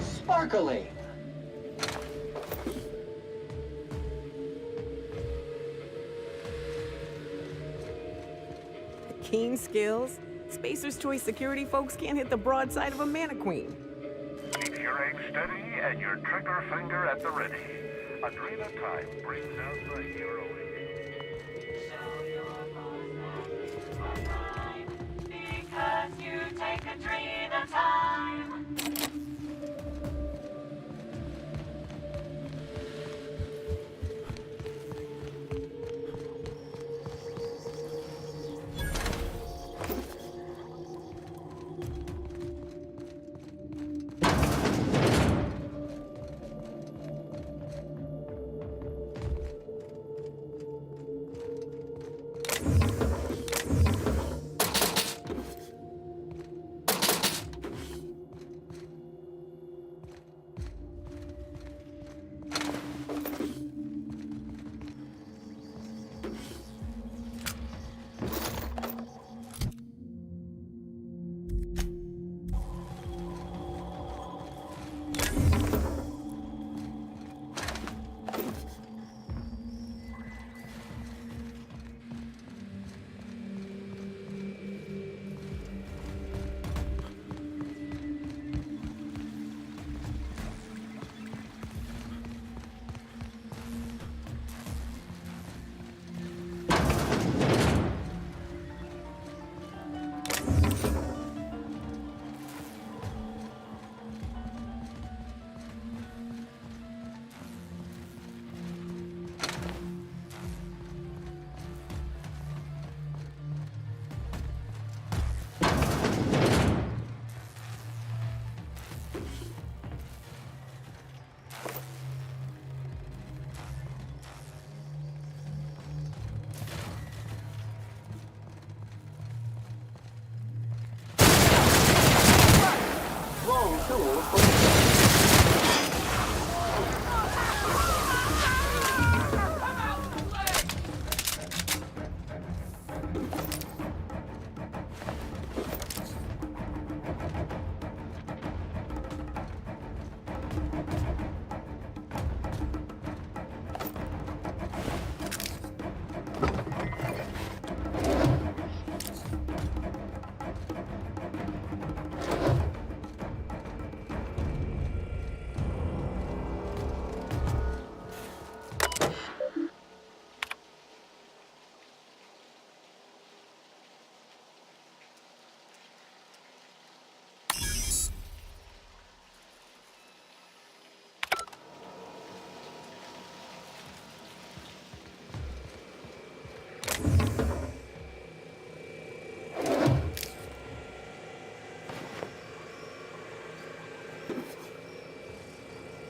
Sparkling. Keen skills? Spacer's Choice security folks can't hit the broadside of a mannequin. Keep your aim steady and your trigger finger at the ready. Adrena time brings out the hero in you. Because you take Adrena time.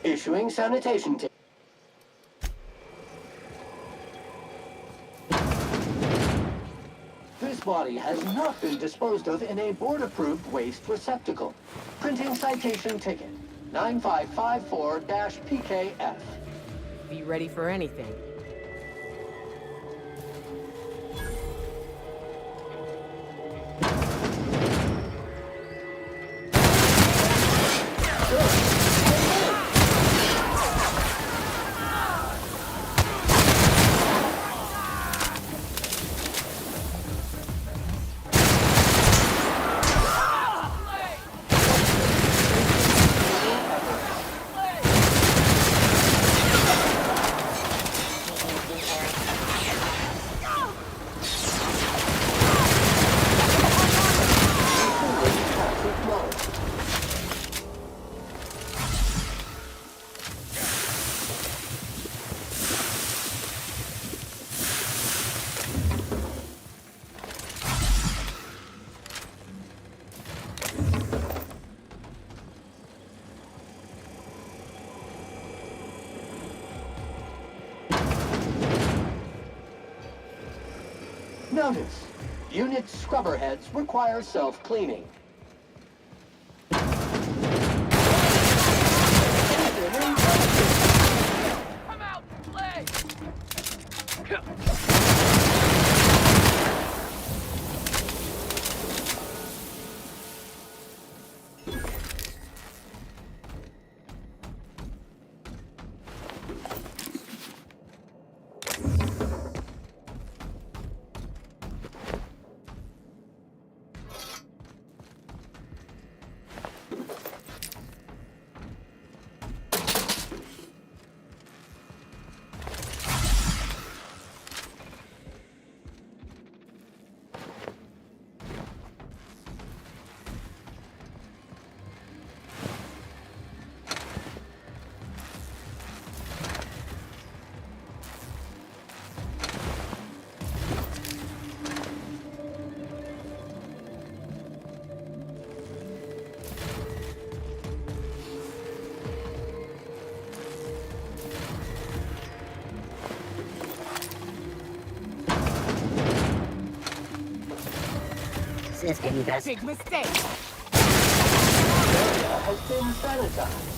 Issuing sanitation ticket. This body has not been disposed of in a board-approved waste receptacle. Printing citation ticket 9554-PKF. Be ready for anything. Notice, unit scrubber heads require self-cleaning. Come out, play! System does. Big mistake! Area has been sanitized.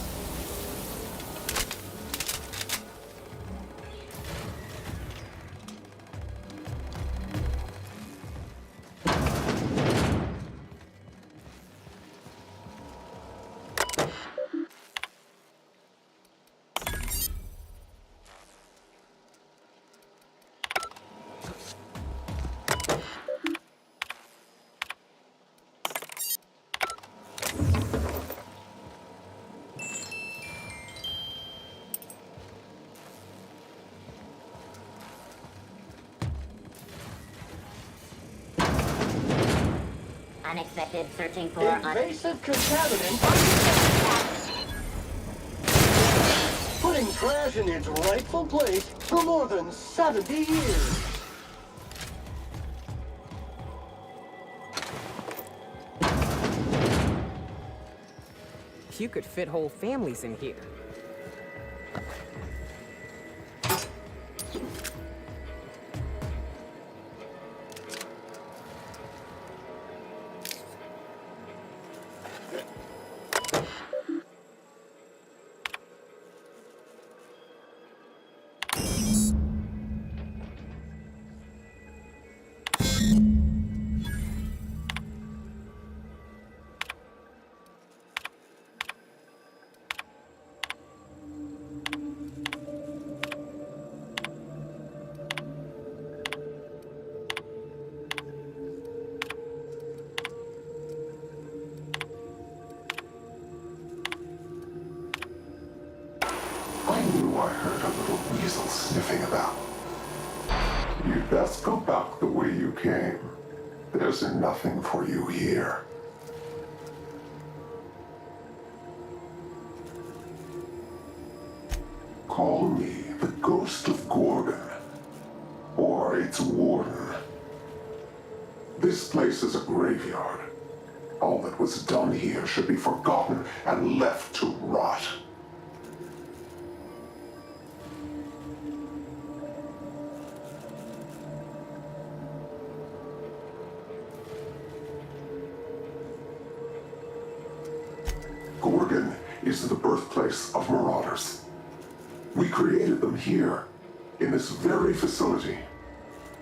Unexpected searching for invasive contaminant. Putting trash in its rightful place for more than 70 years. You could fit whole families in here. I knew I heard a little weasel sniffing about. You'd best go back the way you came. There's nothing for you here. Call me the Ghost of Gorgon, or its warden. This place is a graveyard. All that was done here should be forgotten and left to rot. Gorgon is the birthplace of marauders. We created them here, in this very facility.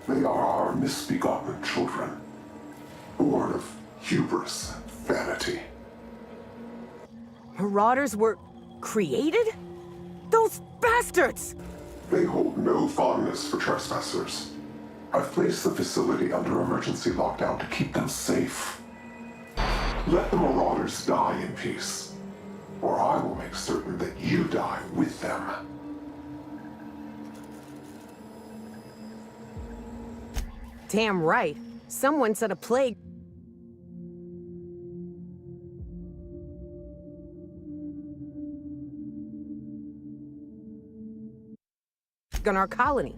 They are our misbegotten children, born of hubris and vanity. Marauders were created? Those bastards! They hold no fondness for trespassers. I've placed the facility under emergency lockdown to keep them safe. Let the marauders die in peace, or I will make certain that you die with them. Damn right. Someone set a plague on our colony.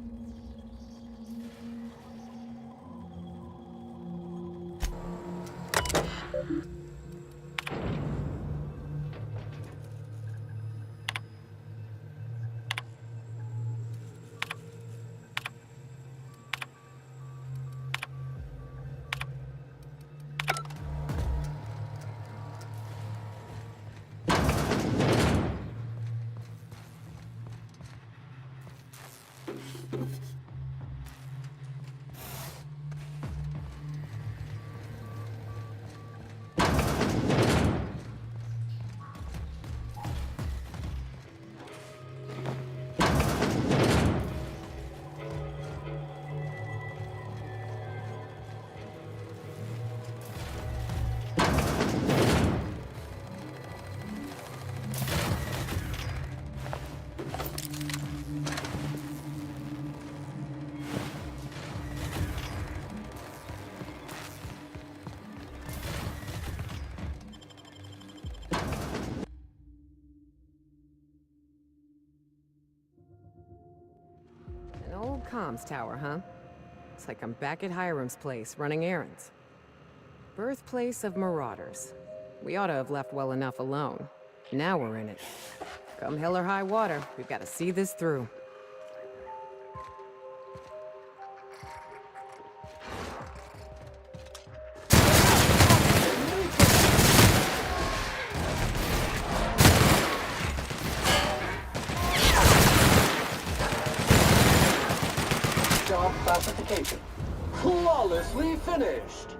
comms tower, huh? It's like I'm back at Hiram's place, running errands. Birthplace of marauders. We ought to have left well enough alone. Now we're in it. Come hell or high water, we've got to see this through. Job classification. Flawlessly finished.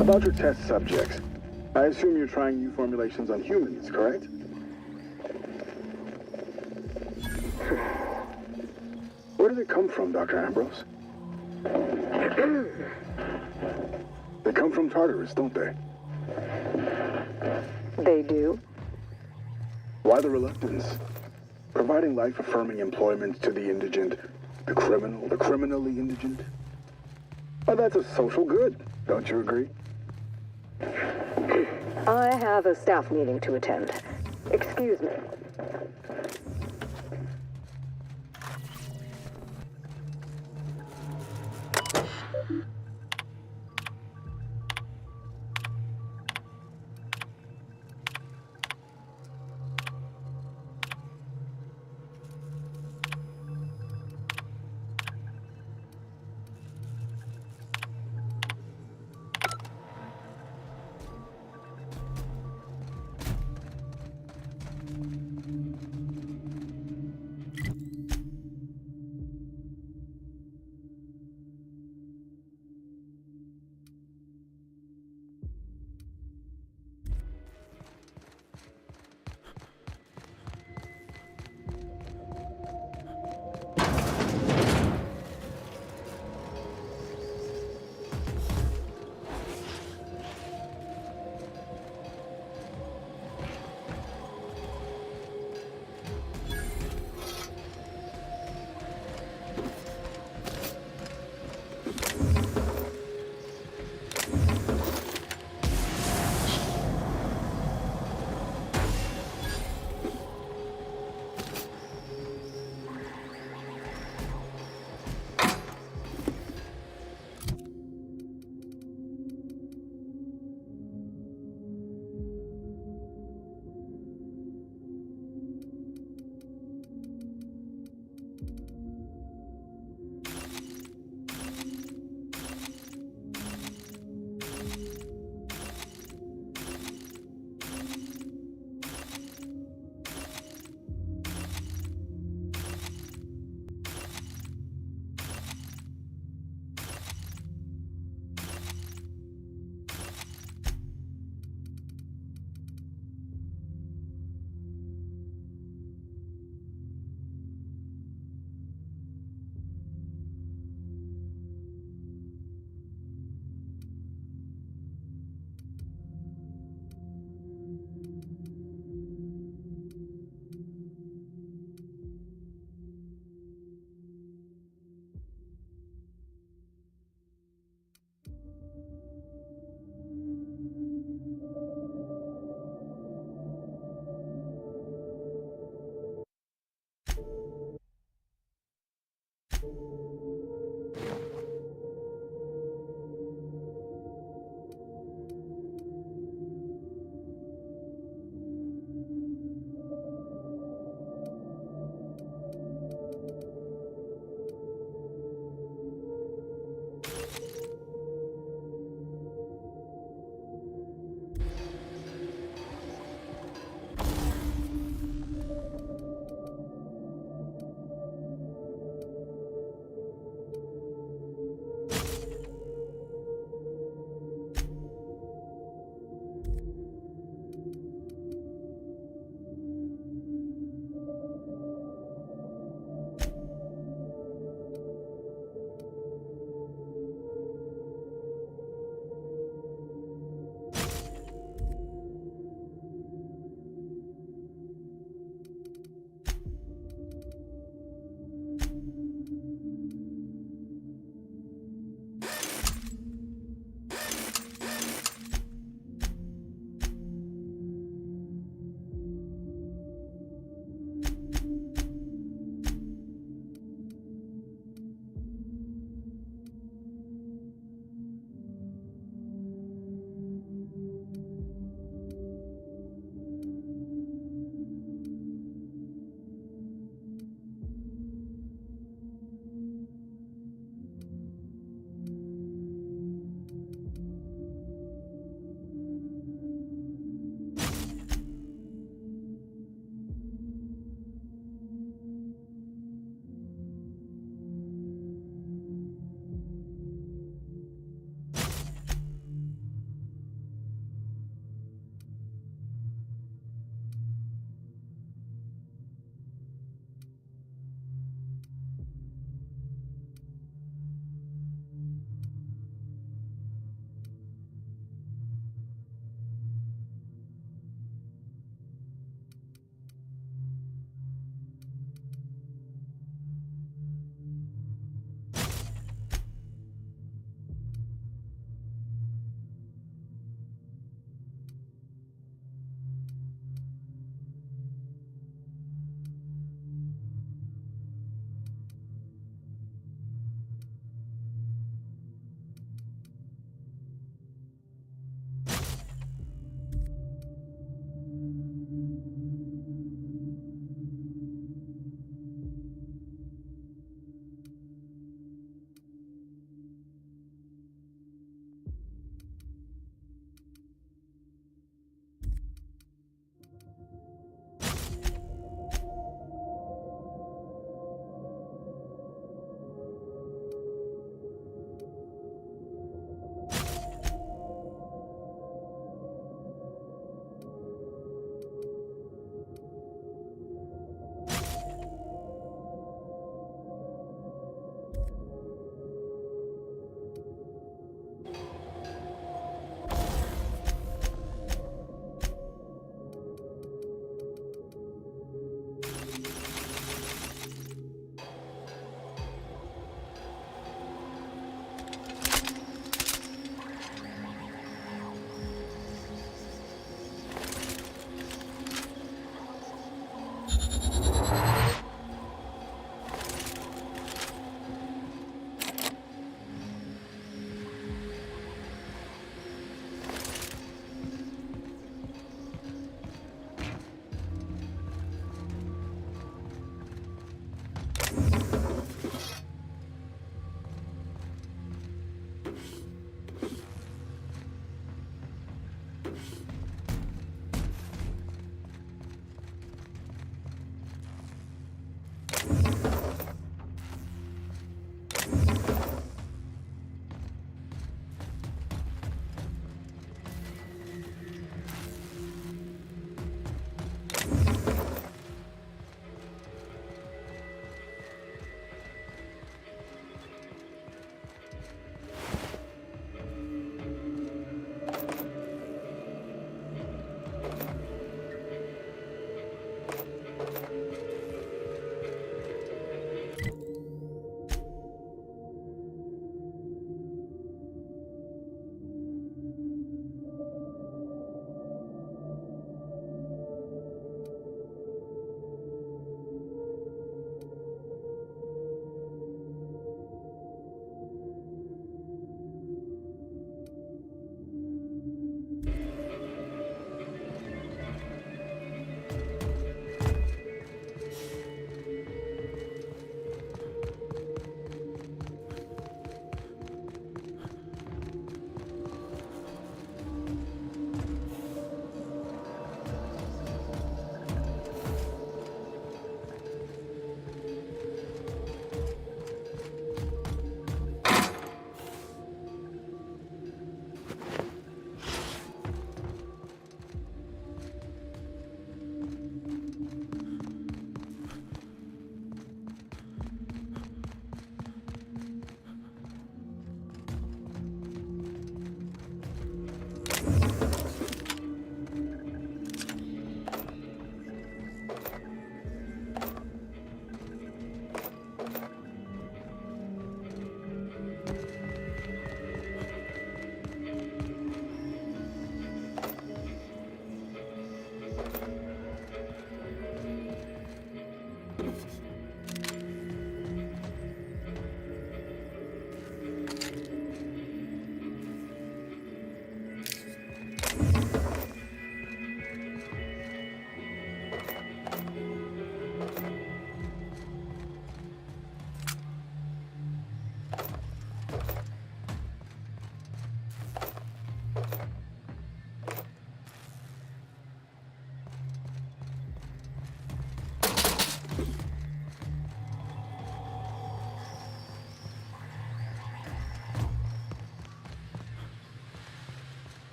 About your test subjects, I assume you're trying new formulations on humans, correct? Where did it come from, Dr. Ambrose? They come from Tartarus, don't they? They do? Why the reluctance? Providing life-affirming employment to the indigent, the criminally indigent? Oh, that's a social good, don't you agree? I have a staff meeting to attend. Excuse me.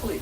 complete.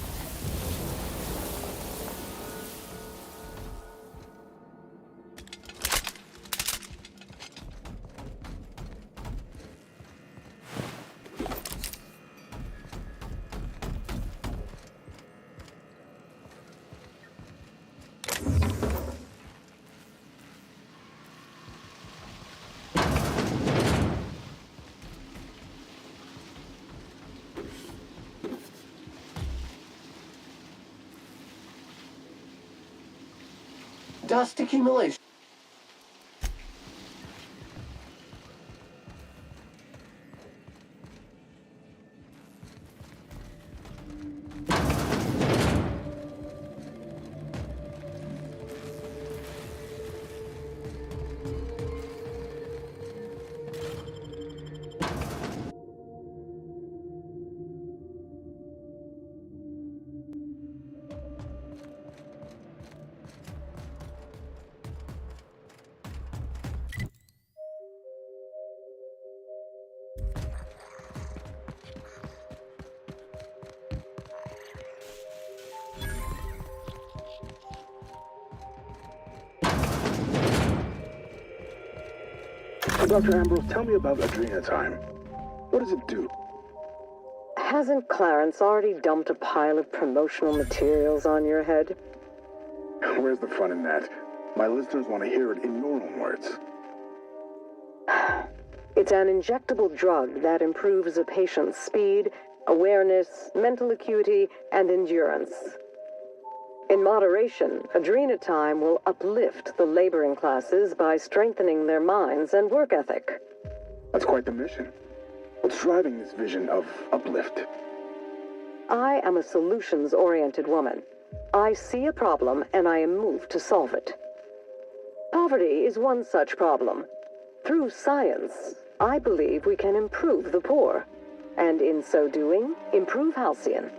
Dust accumulation. Dr. Ambrose, tell me about Adrenatime. What does it do? Hasn't Clarence already dumped a pile of promotional materials on your head? Where's the fun in that? My listeners want to hear it in your own words. It's an injectable drug that improves a patient's speed, awareness, mental acuity, and endurance. In moderation, Adrenatime will uplift the laboring classes by strengthening their minds and work ethic. That's quite the mission. What's driving this vision of uplift? I am a solutions-oriented woman. I see a problem and I am moved to solve it. Poverty is one such problem. Through science, I believe we can improve the poor, and in so doing, improve Halcyon.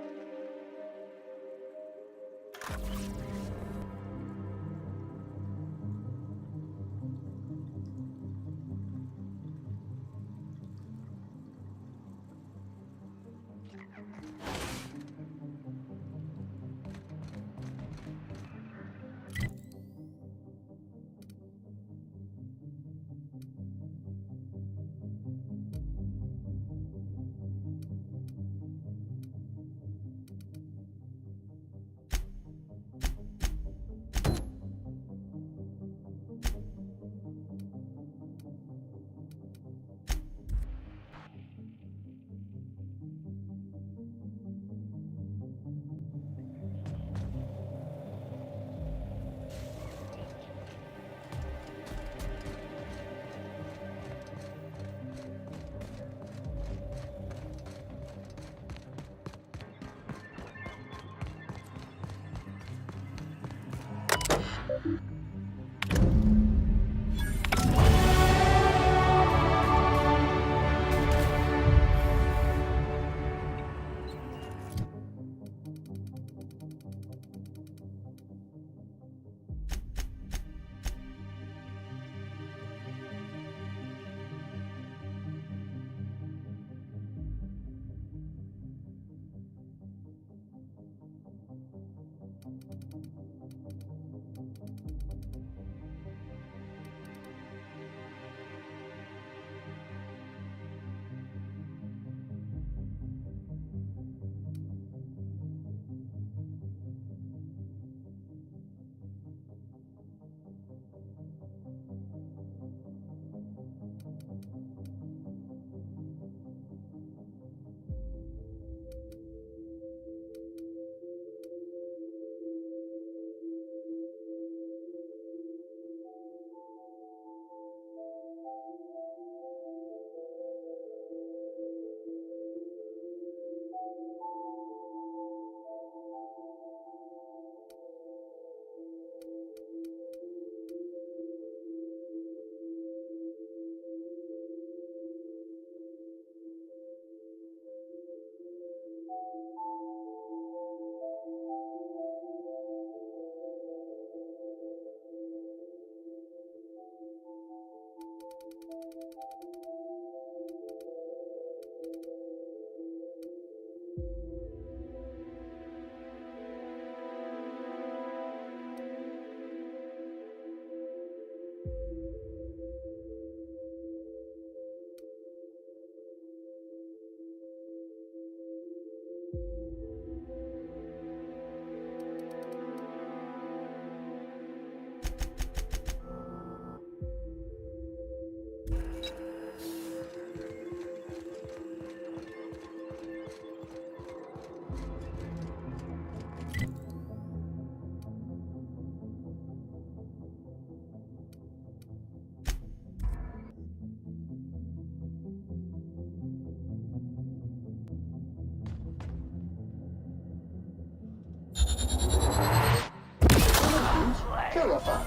purified.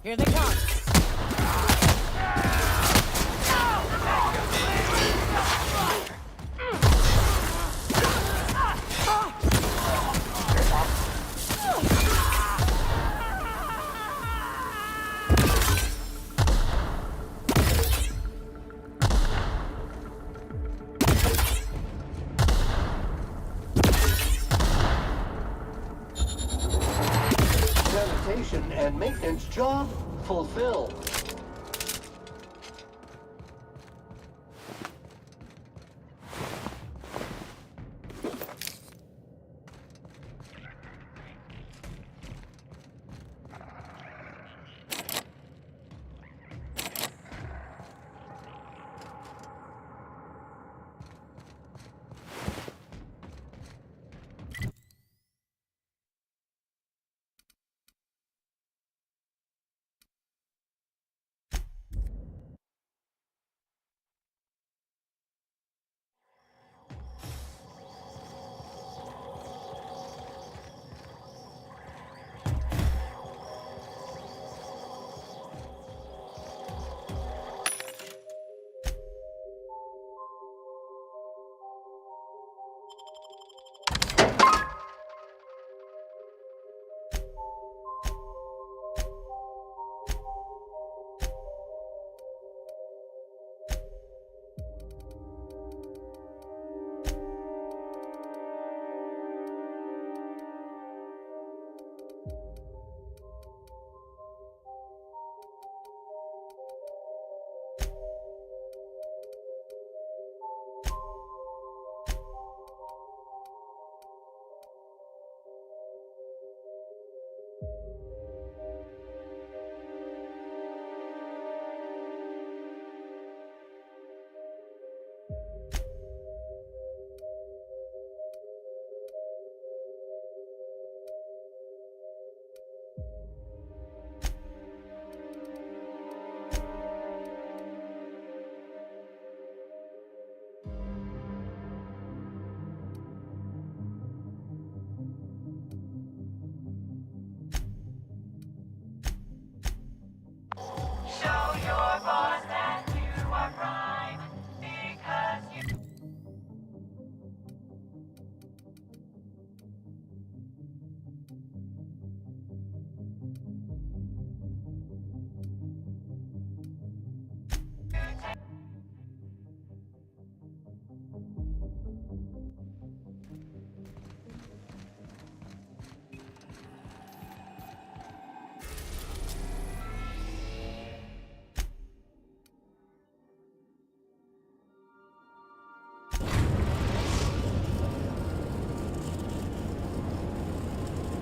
Here they come. Sanitation and maintenance job fulfilled.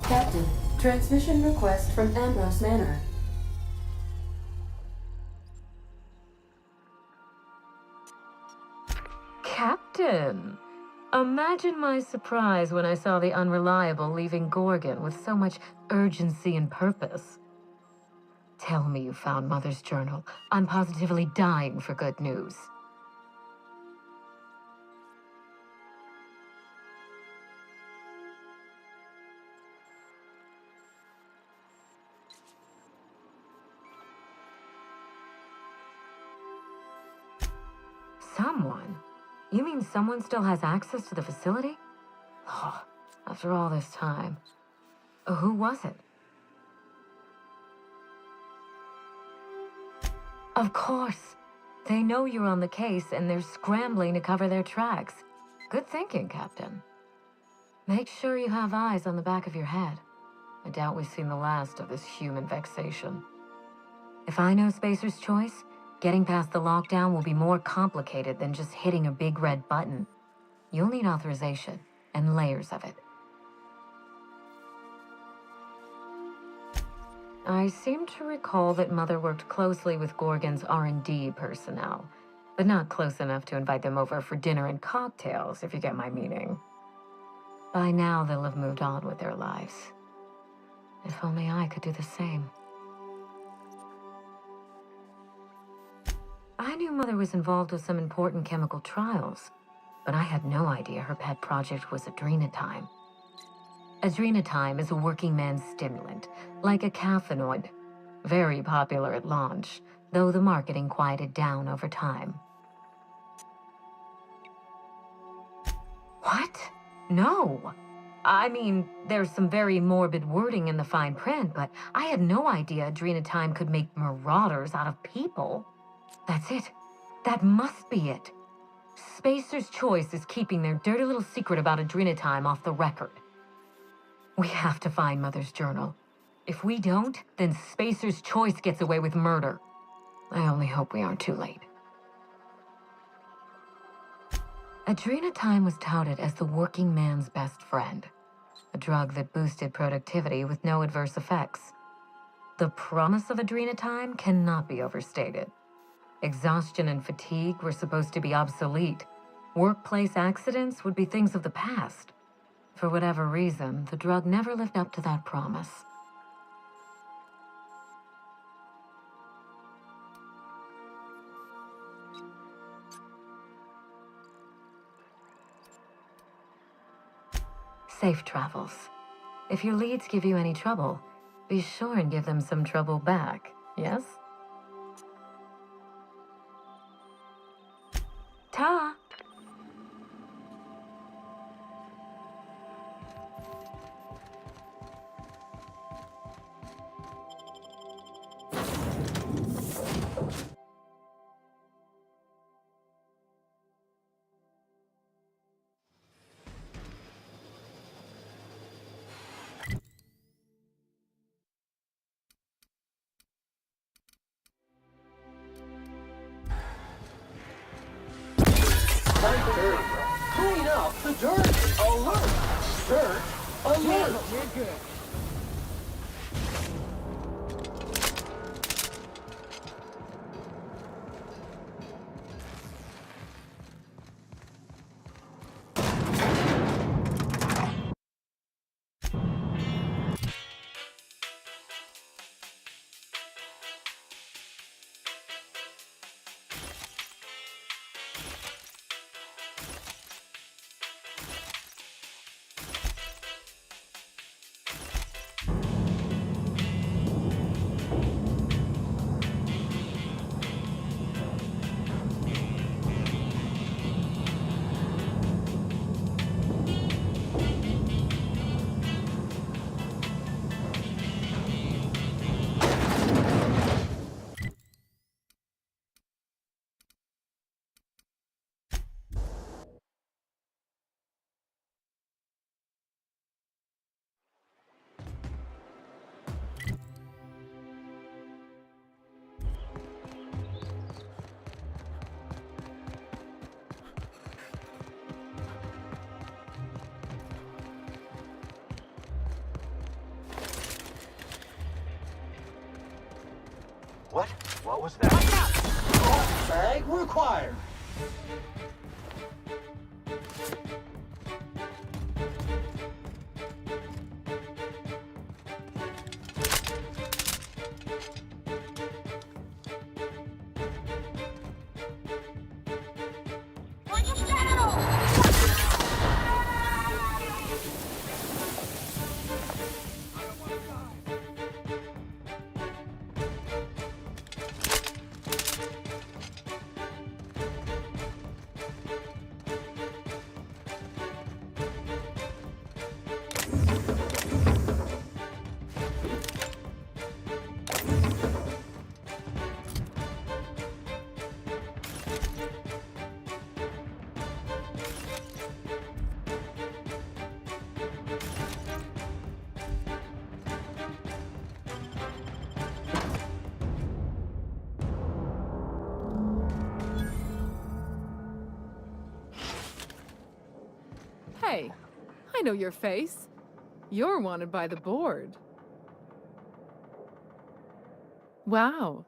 Captain, transmission request from Ambrose Manor. Captain! Imagine my surprise when I saw the Unreliable leaving Gorgon with so much urgency and purpose. Tell me you found Mother's journal. I'm positively dying for good news. Someone? You mean someone still has access to the facility? Oh, after all this time. Who was it? Of course. They know you're on the case and they're scrambling to cover their tracks. Good thinking, Captain. Make sure you have eyes on the back of your head. I doubt we've seen the last of this human vexation. If I know Spacer's Choice, getting past the lockdown will be more complicated than just hitting a big red button. You'll need authorization, and layers of it. I seem to recall that Mother worked closely with Gorgon's R&D personnel, but not close enough to invite them over for dinner and cocktails, if you get my meaning. By now, they'll have moved on with their lives. If only I could do the same. I knew Mother was involved with some important chemical trials, but I had no idea her pet project was adrenatime. Adrenatime is a working man's stimulant, like a caffeinoid. Very popular at launch, though the marketing quieted down over time. What? No. I mean, there's some very morbid wording in the fine print, but I had no idea Adrenatime could make marauders out of people. That's it. That must be it. Spacer's Choice is keeping their dirty little secret about Adrenatime off the record. We have to find Mother's journal. If we don't, then Spacer's Choice gets away with murder. I only hope we aren't too late. Adrenatime was touted as the working man's best friend, a drug that boosted productivity with no adverse effects. The promise of Adrenatime cannot be overstated. Exhaustion and fatigue were supposed to be obsolete. Workplace accidents would be things of the past. For whatever reason, the drug never lived up to that promise. Safe travels. If your leads give you any trouble, be sure and give them some trouble back, yes? Ta! Clean up the dirt! Alert! Dirt! Alert! You're good. What? What was that? Watch out! Bag required. Hey, I know your face. You're wanted by the board. Wow.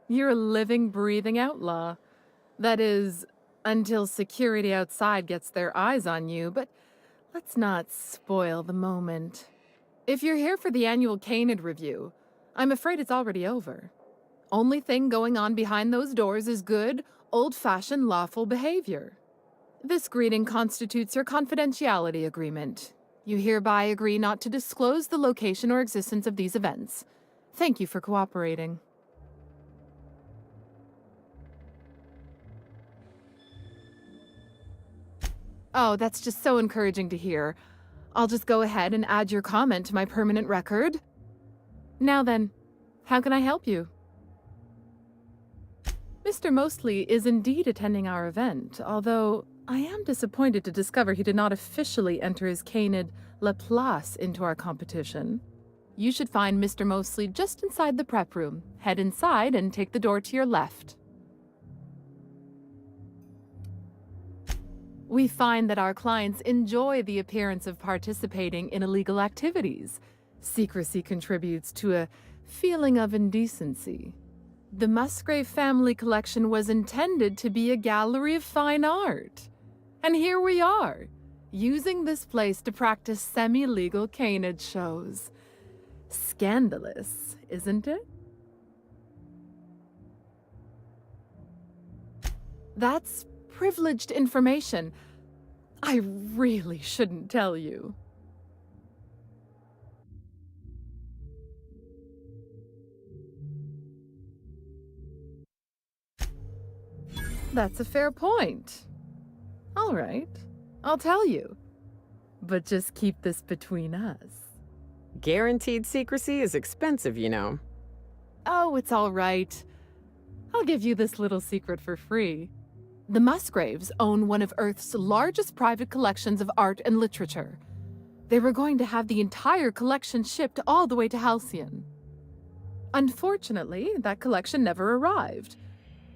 You're a living, breathing outlaw. That is, until security outside gets their eyes on you, but let's not spoil the moment. If you're here for the annual Canid review, I'm afraid it's already over. Only thing going on behind those doors is good, old-fashioned lawful behavior. This greeting constitutes your confidentiality agreement. You hereby agree not to disclose the location or existence of these events. Thank you for cooperating. Oh, that's just so encouraging to hear. I'll just go ahead and add your comment to my permanent record. Now then, how can I help you? Mr. Mostly is indeed attending our event, although I am disappointed to discover he did not officially enter his canid La Place into our competition. You should find Mr. Mostly just inside the prep room. Head inside and take the door to your left. We find that our clients enjoy the appearance of participating in illegal activities. Secrecy contributes to a feeling of indecency. The Musgrave family collection was intended to be a gallery of fine art. And here we are, using this place to practice semi-legal canid shows. Scandalous, isn't it? That's privileged information. I really shouldn't tell you. That's a fair point. All right, I'll tell you. But just keep this between us. Guaranteed secrecy is expensive, you know. Oh, it's all right. I'll give you this little secret for free. The Musgraves own one of Earth's largest private collections of art and literature. They were going to have the entire collection shipped all the way to Halcyon. Unfortunately, that collection never arrived.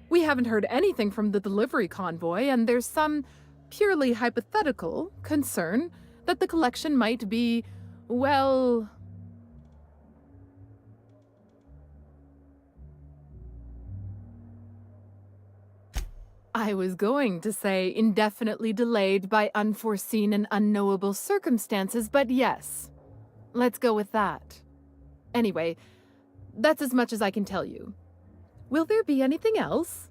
We haven't heard anything from the delivery convoy, and there's some purely hypothetical concern that the collection might be, well... I was going to say indefinitely delayed by unforeseen and unknowable circumstances, but yes, let's go with that. Anyway, that's as much as I can tell you. Will there be anything else?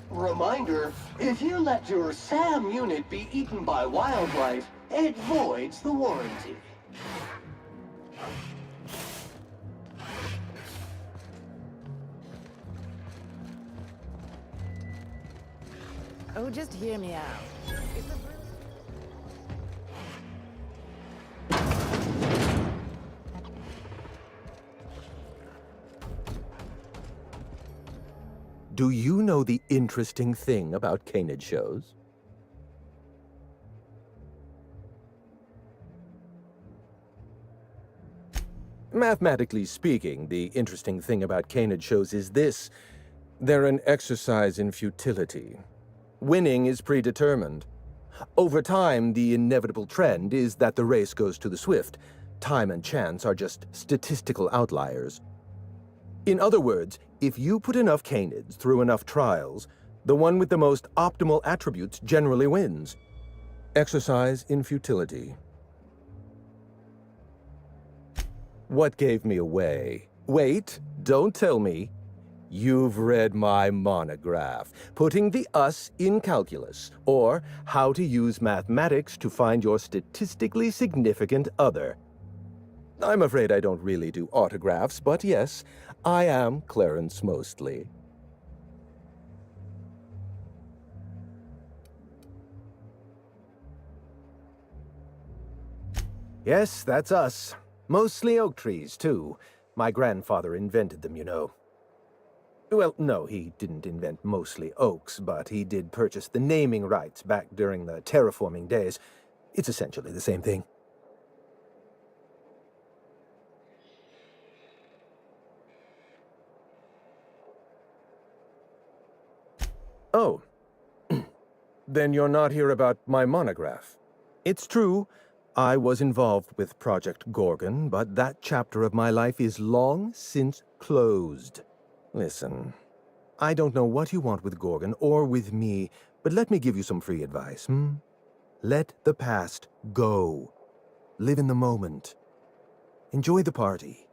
Reminder, if you let your SAM unit be eaten by wildlife, it voids the warranty. Oh, just hear me out. Do you know the interesting thing about canid shows? Mathematically speaking, the interesting thing about canid shows is this. They're an exercise in futility. Winning is predetermined. Over time, the inevitable trend is that the race goes to the swift. Time and chance are just statistical outliers. In other words, if you put enough canids through enough trials, the one with the most optimal attributes generally wins. Exercise in futility. What gave me away? Wait, don't tell me. You've read my monograph, Putting the Us in Calculus, or How to Use Mathematics to Find Your Statistically Significant Other. I'm afraid I don't really do autographs, but yes, I am Clarence Mostly. Yes, that's us. Mostly oak trees, too. My grandfather invented them, you know. Well, no, he didn't invent mostly oaks, but he did purchase the naming rights back during the terraforming days. It's essentially the same thing. Oh. Then you're not here about my monograph. It's true, I was involved with Project Gorgon, but that chapter of my life is long since closed. Listen, I don't know what you want with Gorgon or with me, but let me give you some free advice, Let the past go. Live in the moment. Enjoy the party.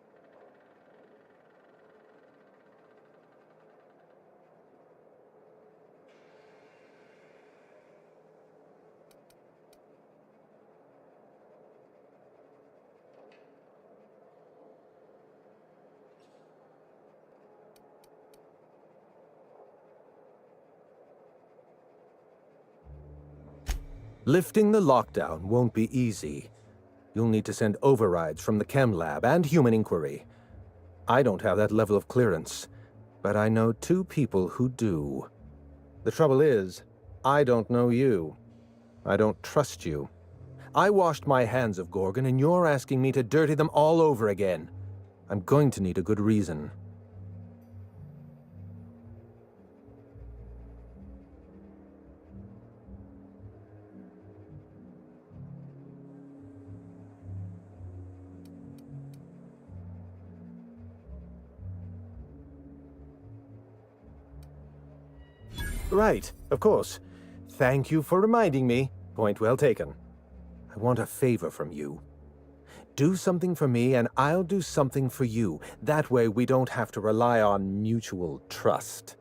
Lifting the lockdown won't be easy. You'll need to send overrides from the chem lab and human inquiry. I don't have that level of clearance, but I know 2 people who do. The trouble is, I don't know you. I don't trust you. I washed my hands of Gorgon, and you're asking me to dirty them all over again. I'm going to need a good reason. Right, of course. Thank you for reminding me. Point well taken. I want a favor from you. Do something for me, and I'll do something for you. That way we don't have to rely on mutual trust.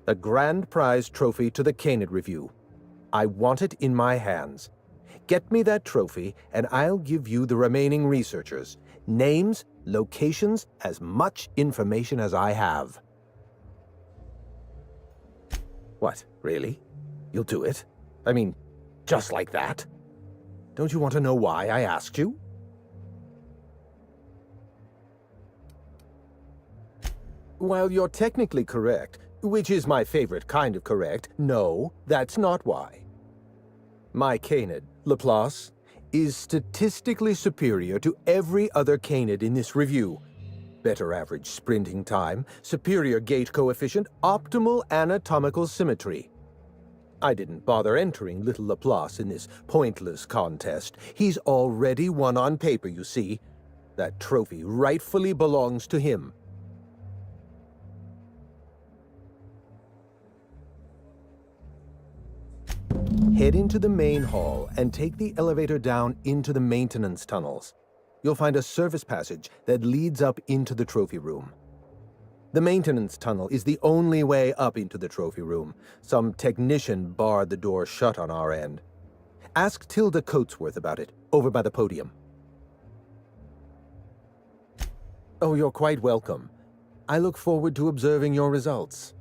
The grand prize trophy to the Canid Review. I want it in my hands. Get me that trophy, and I'll give you the remaining researchers. Names, locations, as much information as I have. What, really? You'll do it? I mean, just like that? Don't you want to know why I asked you? While you're technically correct, which is my favorite kind of correct, no, that's not why. My canid, Laplace, is statistically superior to every other canid in this review. Better average sprinting time, superior gait coefficient, optimal anatomical symmetry. I didn't bother entering little Laplace in this pointless contest. He's already won on paper, you see. That trophy rightfully belongs to him. Head into the main hall and take the elevator down into the maintenance tunnels. You'll find a service passage that leads up into the trophy room. The maintenance tunnel is the only way up into the trophy room. Some technician barred the door shut on our end. Ask Tilda Coatsworth about it, over by the podium. Oh, you're quite welcome. I look forward to observing your results.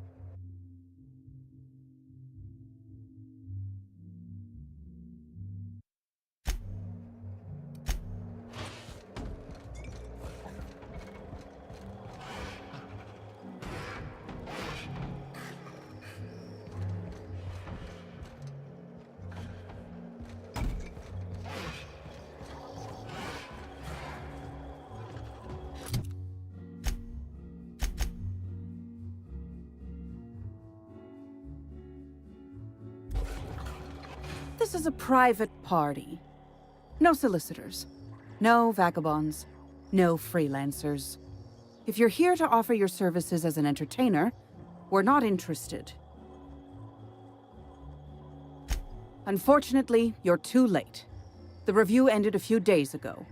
This is a private party. No solicitors. No vagabonds. No freelancers. If you're here to offer your services as an entertainer, we're not interested. Unfortunately, you're too late. The review ended a few days ago.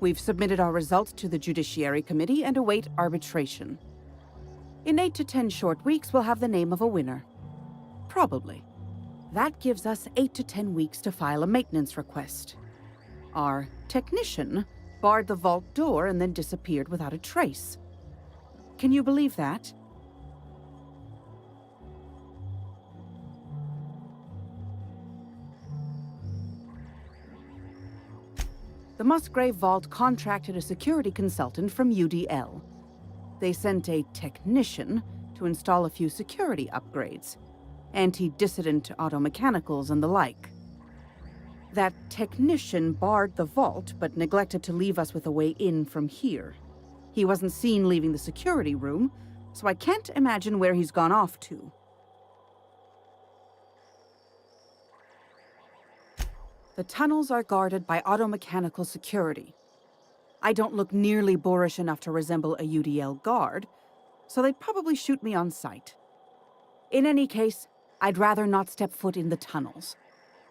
We've submitted our results to the Judiciary Committee and await arbitration. In 8 to 10 short weeks, we'll have the name of a winner. Probably. That gives us 8 to 10 weeks to file a maintenance request. Our technician barred the vault door and then disappeared without a trace. Can you believe that? The Musgrave Vault contracted a security consultant from UDL. They sent a technician to install a few security upgrades. Anti-dissident automechanicals and the like. That technician barred the vault, but neglected to leave us with a way in from here. He wasn't seen leaving the security room, so I can't imagine where he's gone off to. The tunnels are guarded by automechanical security. I don't look nearly boorish enough to resemble a UDL guard, so they'd probably shoot me on sight. In any case, I'd rather not step foot in the tunnels.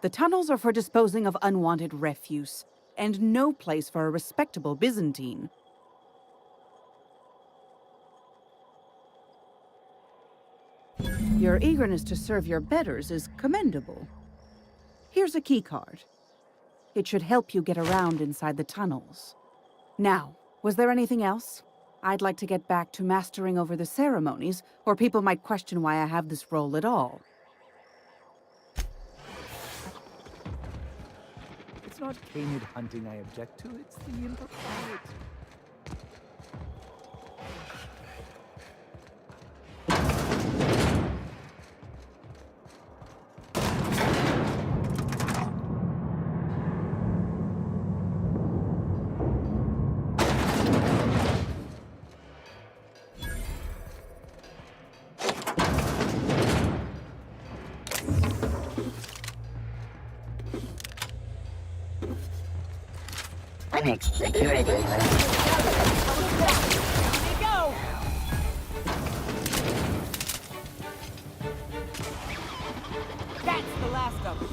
The tunnels are for disposing of unwanted refuse. and no place for a respectable Byzantine. Your eagerness to serve your betters is commendable. Here's a keycard. It should help you get around inside the tunnels. Now, was there anything else? I'd like to get back to mastering over the ceremonies, or people might question why I have this role at all. It's not canid hunting I object to, it's the impropriety. Security. Go! That's the last of them.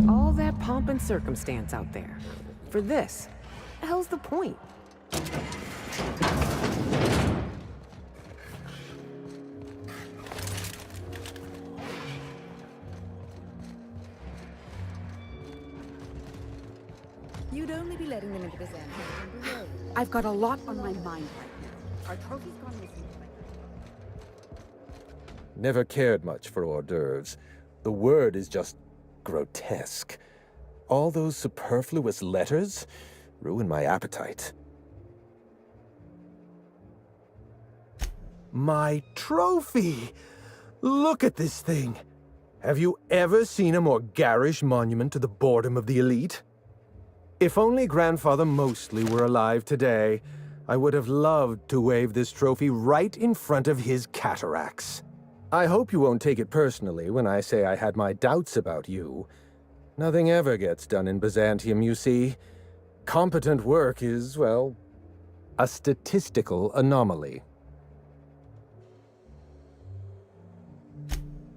All that pomp and circumstance out there. For this. The hell's the point? You'd only be letting them into this end. I've got a lot on my mind right now. Our trophy's gone missing. Never cared much for hors d'oeuvres. The word is just grotesque. All those superfluous letters ruin my appetite. My trophy! Look at this thing! Have you ever seen a more garish monument to the boredom of the elite? If only Grandfather Mostly were alive today, I would have loved to wave this trophy right in front of his cataracts. I hope you won't take it personally when I say I had my doubts about you. Nothing ever gets done in Byzantium, you see. Competent work is, well, a statistical anomaly.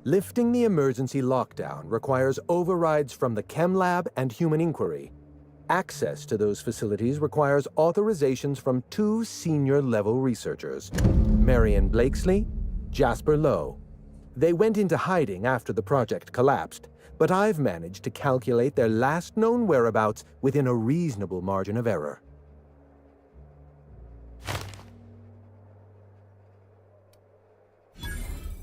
Lifting the emergency lockdown requires overrides from the Chem Lab and Human Inquiry. Access to those facilities requires authorizations from 2 senior-level researchers, Marion Blakesley, Jasper Lowe. They went into hiding after the project collapsed, but I've managed to calculate their last known whereabouts within a reasonable margin of error.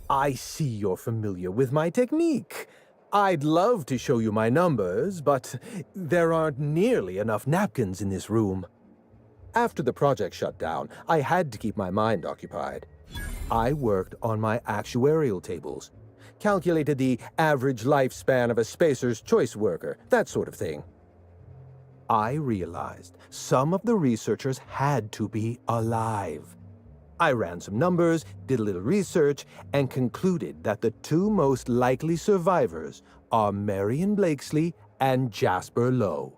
I see you're familiar with my technique. I'd love to show you my numbers, but there aren't nearly enough napkins in this room. After the project shut down, I had to keep my mind occupied. I worked on my actuarial tables, calculated the average lifespan of a Spacer's Choice worker, that sort of thing. I realized some of the researchers had to be alive. I ran some numbers, did a little research, and concluded that the 2 most likely survivors are Marion Blakesley and Jasper Lowe.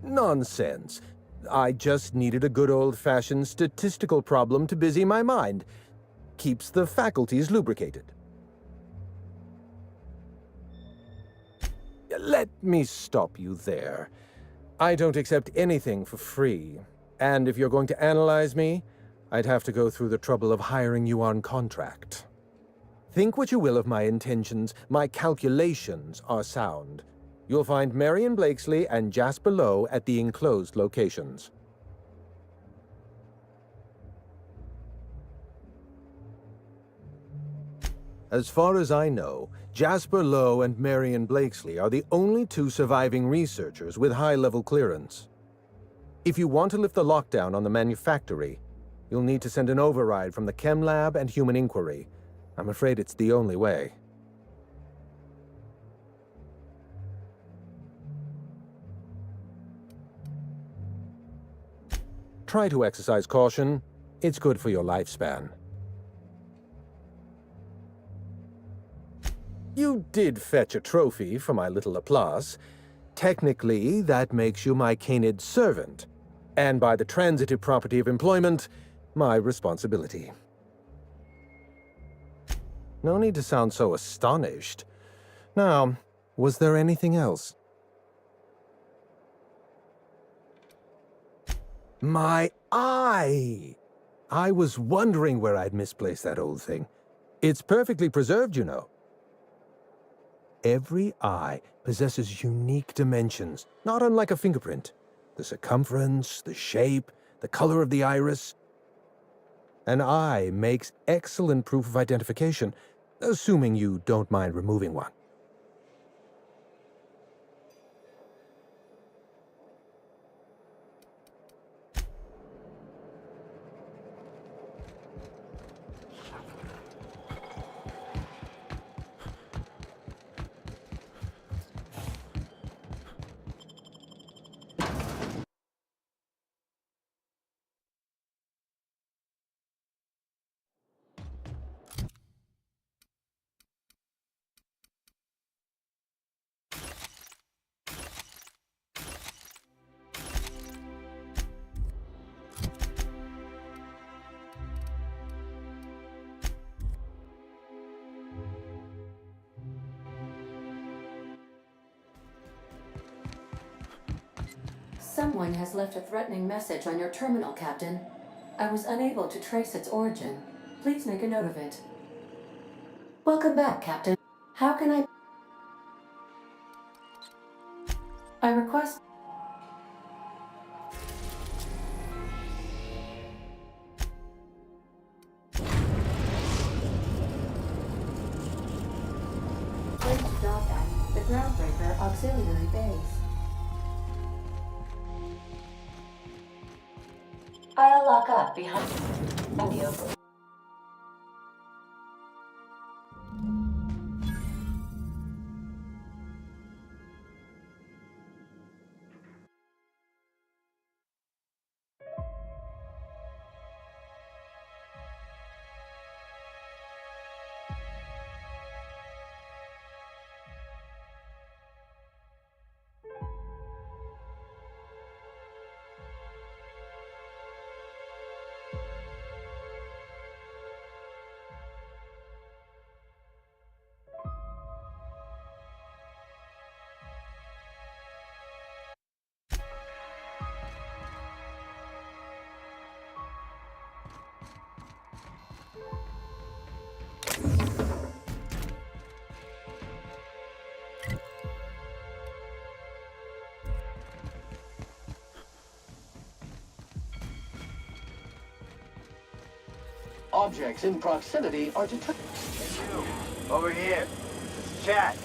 Nonsense. I just needed a good old-fashioned statistical problem to busy my mind. Keeps the faculties lubricated. Let me stop you there. I don't accept anything for free, And if you're going to analyze me, I'd have to go through the trouble of hiring you on contract. Think what you will of my intentions, my calculations are sound. You'll find Marion Blakesley and Jasper Lowe at the enclosed locations. As far as I know, Jasper Lowe and Marion Blakesley are the only two surviving researchers with high-level clearance. If you want to lift the lockdown on the manufactory, you'll need to send an override from the Chem Lab and Human Inquiry. I'm afraid it's the only way. Try to exercise caution. It's good for your lifespan. You did fetch a trophy for my little applause. Technically, that makes you my canid servant, and by the transitive property of employment, my responsibility. No need to sound so astonished. Now, was there anything else? My eye! I was wondering where I'd misplaced that old thing. It's perfectly preserved, you know. Every eye possesses unique dimensions, not unlike a fingerprint. The circumference, the shape, the color of the iris. An eye makes excellent proof of identification, assuming you don't mind removing one. Someone has left a threatening message on your terminal, Captain. I was unable to trace its origin. Please make a note of it. Welcome back, Captain. How can I request... Ready to dock at the Groundbreaker Auxiliary Base. I'll lock up behind you. Objects in proximity are detected. Hey, you! Over here. Let's chat.